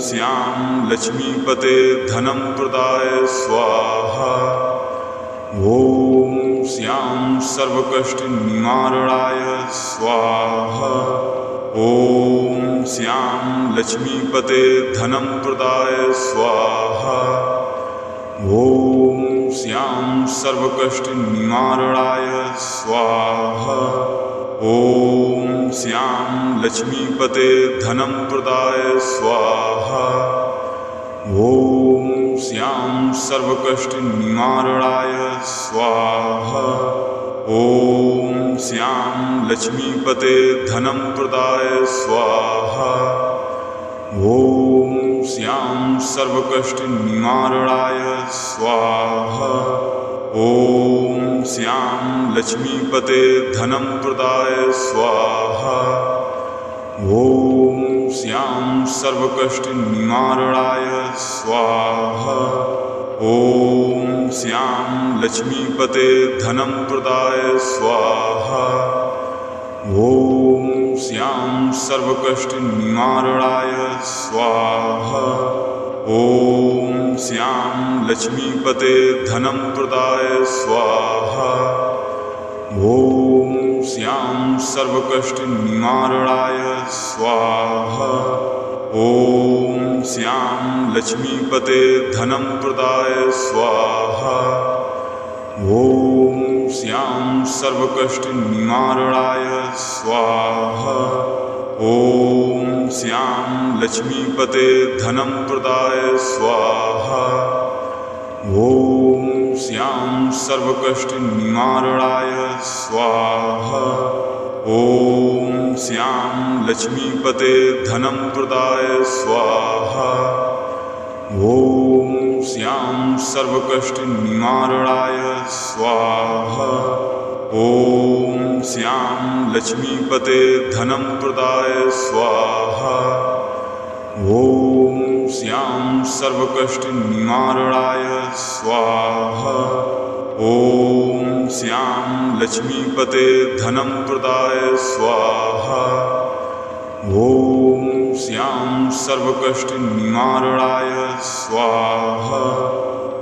श्यां लक्ष्मीपते धनं प्रदाय स्वाहा। ॐ श्यां सर्वकष्टनिवारणाय स्वाहा। ॐ श्यां लक्ष्मीपते धनं प्रदाय स्वाहा। ॐ श्यां सर्वकष्टनिवारणाय स्वाहा। ॐ श्यां लक्ष्मीपते धनं प्रदाय स्वाहा। ॐ श्यां सर्वकष्टनिवारणाय स्वाहा। ॐ श्यां लक्ष्मीपते धनं प्रदाय स्वाहा। ॐ श्यां सर्वकष्टनिवारणाय स्वाहा। ॐ श्यां लक्ष्मीपते धनं प्रदाय स्वाहा। ॐ श्यां सर्वकष्टनिवारणाय स्वाहा। ॐ श्यां लक्ष्मीपते धनं प्रदाय स्वाहा। ॐ श्यां सर्वकष्टनिवारणाय स्वाहा। ॐ श्यां लक्ष्मीपते धनं प्रदाय स्वाहा। ॐ श्यां सर्वकष्टनिवारणाय स्वाहा। ॐ श्यां लक्ष्मीपते धनं प्रदाय स्वाहा। ॐ श्यां सर्वकष्टनिवारणाय स्वाहा। ॐ श्यां लक्ष्मीपते धनं प्रदाय स्वाहा। ॐ श्यां सर्वकष्टनिवारणाय स्वाहा। ॐ श्यां लक्ष्मीपते धनं प्रदाय स्वाहा। ॐ श्यां सर्वकष्टनिवारणाय स्वाहा। ॐ श्यां लक्ष्मीपते धनं प्रदाय स्वाहा। ॐ श्यां सर्वकष्टनिवारणाय स्वाहा। ॐ श्यां लक्ष्मीपते धनं प्रदाय स्वाहा। ॐ श्यां सर्वकष्टनिवारणाय स्वाहा।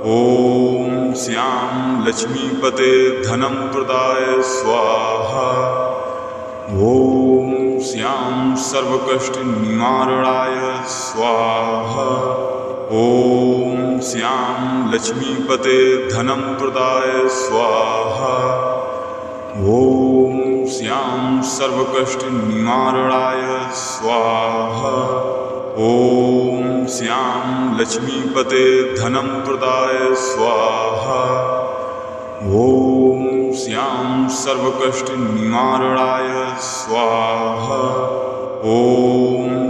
ॐ श्यां लक्ष्मीपते धनं प्रदाय स्वाहा। ॐ श्यां सर्वकष्टनिवारणाय स्वाहा। ॐ श्यां लक्ष्मीपते धनं प्रदाय स्वाहा। ॐ श्यां सर्वकष्टनिवारणाय स्वाहा। ॐ श्यां लक्ष्मीपते धनं प्रदाय स्वाहा। ॐ श्यां सर्वकष्टनिवारणाय स्वाहा। ॐ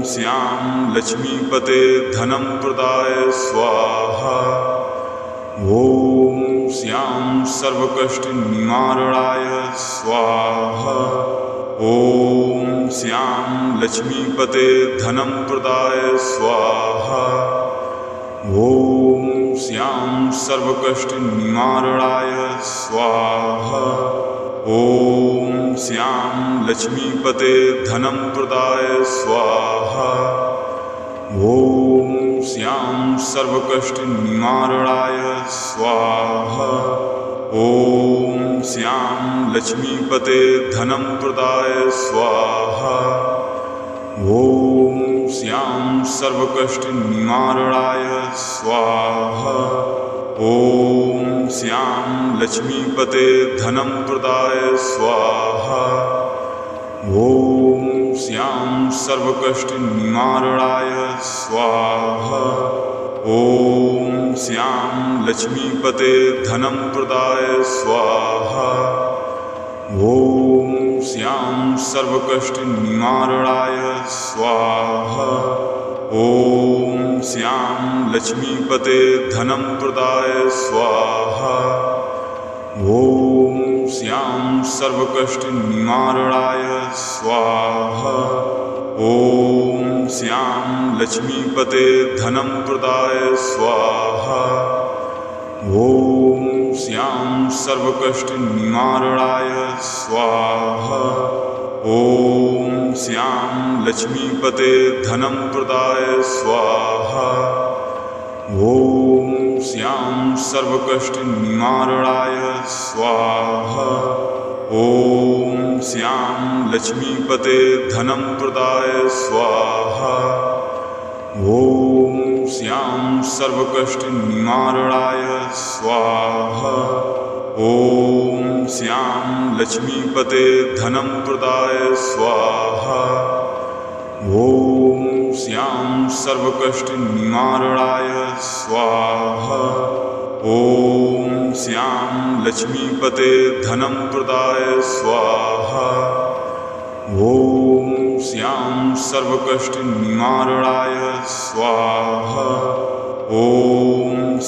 श्यां लक्ष्मीपते धनं प्रदाय स्वाहा। ॐ श्यां सर्वकष्टनिवारणाय स्वाहा। ॐ श्यां लक्ष्मीपते धनं प्रदाय स्वाहा। ॐ श्यां सर्वकष्टनिवारणाय स्वाहा। ॐ श्यां लक्ष्मीपते धनं प्रदाय स्वाहा। ॐ श्यां सर्वकष्टनिवारणाय स्वाहा। ॐ श्यां लक्ष्मीपते धनं प्रदाय स्वाहा। ॐ श्यां सर्वकष्टनिवारणाय स्वाहा। ॐ श्यां लक्ष्मीपते धनं प्रदाय स्वाहा। ॐ श्यां सर्वकष्टनिवारणाय स्वाहा। ॐ श्यां लक्ष्मीपते धनं प्रदाय स्वाहा। ॐ श्यां सर्वकष्टनिवारणाय स्वाहा। ॐ श्यां लक्ष्मीपते धनं प्रदाय स्वाहा। ॐ श्यां सर्वकष्टनिवारणाय स्वाहा। ॐ श्यां लक्ष्मीपते धनं प्रदाय स्वाहा। ॐ श्यां सर्वकष्टनिवारणाय स्वाहा। ॐ श्यां लक्ष्मीपते धनं प्रदाय स्वाहा। ॐ श्यां सर्वकष्टनिवारणाय स्वाहा। ॐ श्यां लक्ष्मीपते धनं प्रदाय स्वाहा। ॐ श्यां सर्वकष्टनिवारणाय स्वाहा। ॐ श्यां लक्ष्मीपते धनं प्रदाय स्वाहा। ॐ श्यां सर्वकष्टनिवारणाय स्वाहा। ॐ श्यां लक्ष्मीपते धनं प्रदाय स्वाहा। ॐ श्यां सर्वकष्टनिवारणाय स्वाहा। ॐ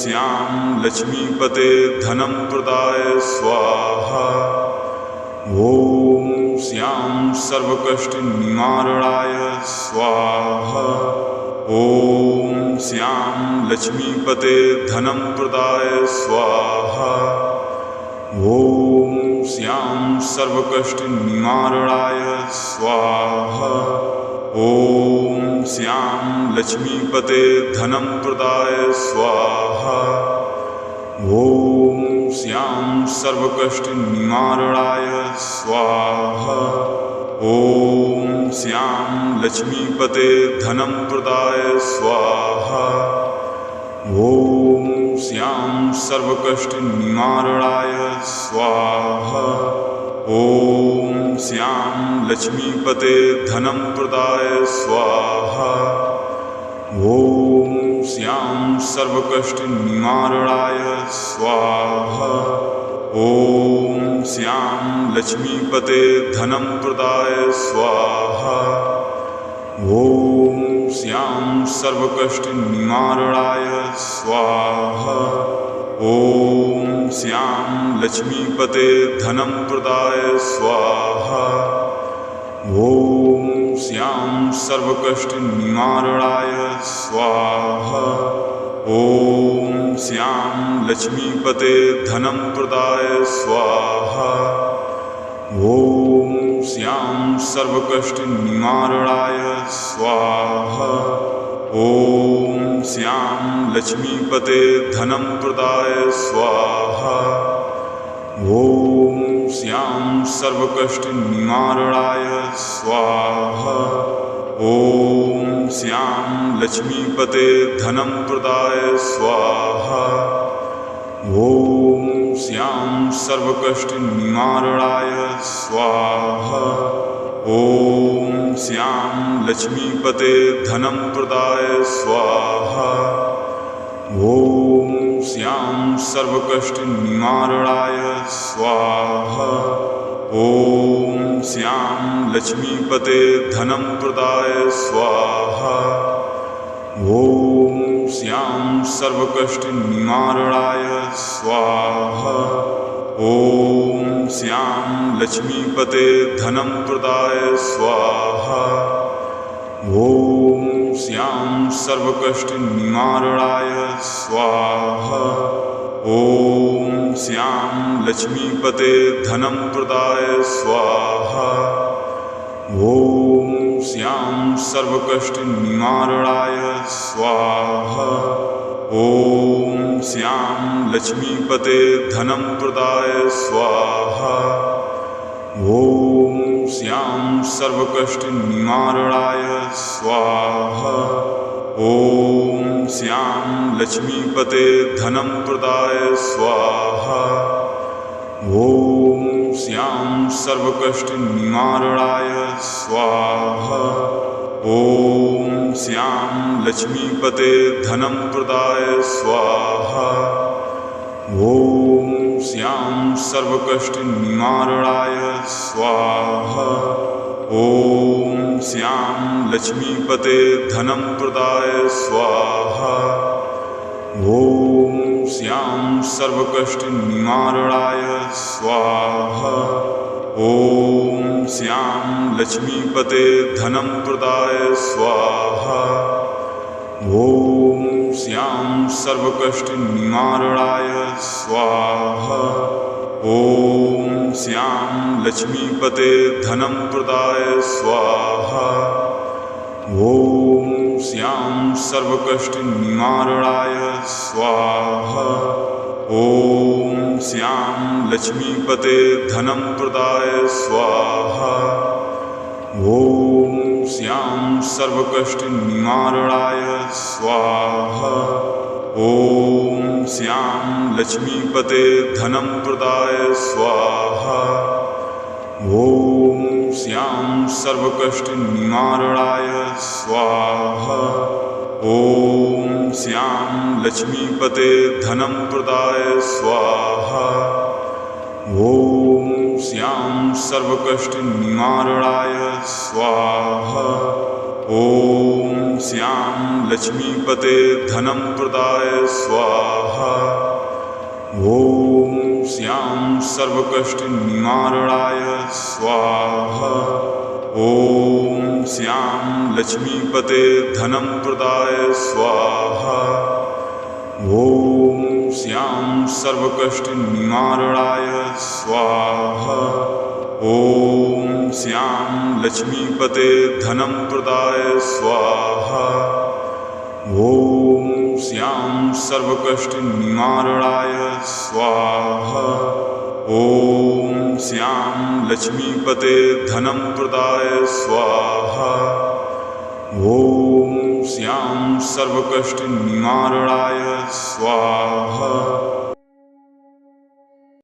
श्यां लक्ष्मीपते धनं प्रदाय स्वाहा। ॐ श्यां सर्वकष्टनिवारणाय स्वाहा। ॐ श्यां लक्ष्मीपते धनं प्रदाय स्वाहा। ॐ श्यां सर्वकष्टनिवारणाय स्वाहा। ॐ श्यां लक्ष्मीपते धनं प्रदाय स्वाहा। ॐ श्यां सर्वकष्टनिवारणाय स्वाहा। ॐ श्यां लक्ष्मीपते धनं प्रदाय स्वाहा। ॐ श्यां सर्वकष्टनिवारणाय स्वाहा। ॐ श्यां लक्ष्मीपते धनं प्रदाय स्वाहा। ॐ श्यां सर्वकष्टनिवारणाय स्वाहा। ॐ श्यां लक्ष्मीपते धनं प्रदाय स्वाहा। ॐ श्यां सर्वकष्टनिवारणाय स्वाहा। ॐ श्यां लक्ष्मीपते धनं प्रदाय स्वाहा। ॐ श्यां सर्वकष्टनिवारणाय स्वाहा। ॐ श्यां लक्ष्मीपते धनं प्रदाय स्वाहा। ॐ श्यां सर्वकष्टनिवारणाय स्वाहा। ॐ श्यां लक्ष्मीपते धनं प्रदाय स्वाहा। ॐ श्यां सर्वकष्टनिवारणाय स्वाहा। ॐ श्यां लक्ष्मीपते धनं प्रदाय स्वाहा। ॐ श्यां सर्वकष्टनिवारणाय स्वाहा। ॐ श्यां लक्ष्मीपते धनं प्रदाय स्वाहा। ॐ श्यां सर्वकष्टनिवारणाय स्वाहा। ॐ श्यां लक्ष्मीपते धनं प्रदाय स्वाहा। ॐ श्यां सर्वकष्टनिवारणाय स्वाहा। ॐ श्यां लक्ष्मीपते धनं प्रदाय स्वाहा। ॐ श्यां सर्वकष्टनिवारणाय स्वाहा। ॐ श्यां लक्ष्मीपते धनं प्रदाय स्वाहा। ॐ श्यां सर्वकष्टनिवारणाय स्वाहा। ॐ श्यां लक्ष्मीपते धनं प्रदाय स्वाहा। ॐ श्यां सर्वकष्टनिवारणाय स्वाहा। ॐ श्यां लक्ष्मीपते धनं प्रदाय स्वाहा। ॐ श्यां सर्वकष्टनिवारणाय स्वाहा। ॐ श्यां लक्ष्मीपते धनं प्रदाय स्वाहा। ॐ श्यां सर्वकष्टनिवारणाय स्वाहा। ॐ श्यां लक्ष्मीपते धनं प्रदाय स्वाहा। ॐ श्यां सर्वकष्टनिवारणाय स्वाहा। ॐ श्यां लक्ष्मीपते धनं प्रदाय स्वाहा। ॐ श्यां सर्वकष्टनिवारणाय स्वाहा। ॐ श्यां लक्ष्मीपते धनं प्रदाय स्वाहा। ॐ श्यां सर्वकष्टनिवारणाय स्वाहा। ॐ श्यां लक्ष्मीपते धनं प्रदाय स्वाहा। ॐ श्यां सर्वकष्टनिवारणाय स्वाहा। ॐ श्यां लक्ष्मीपते धनं प्रदाय स्वाहा। ॐ श्यां सर्वकष्टनिवारणाय स्वाहा। ॐ श्यां लक्ष्मीपते धनं प्रदाय स्वाहा। ॐ श्यां सर्वकष्टनिवारणाय स्वाहा। ॐ श्यां लक्ष्मीपते धनं प्रदाय स्वाहा। ॐ श्यां सर्वकष्टनिवारणाय स्वाहा। ॐ श्यां लक्ष्मीपते धनं प्रदाय स्वाहा। ॐ श्यां सर्वकष्टनिवारणाय स्वाहा। ॐ श्यां लक्ष्मीपते धनं प्रदाय स्वाहा। ॐ श्यां सर्वकष्टनिवारणाय स्वाहा। ॐ श्यां लक्ष्मीपते धनं प्रदाय स्वाहा। ॐ श्यां सर्वकष्टनिवारणाय स्वाहा।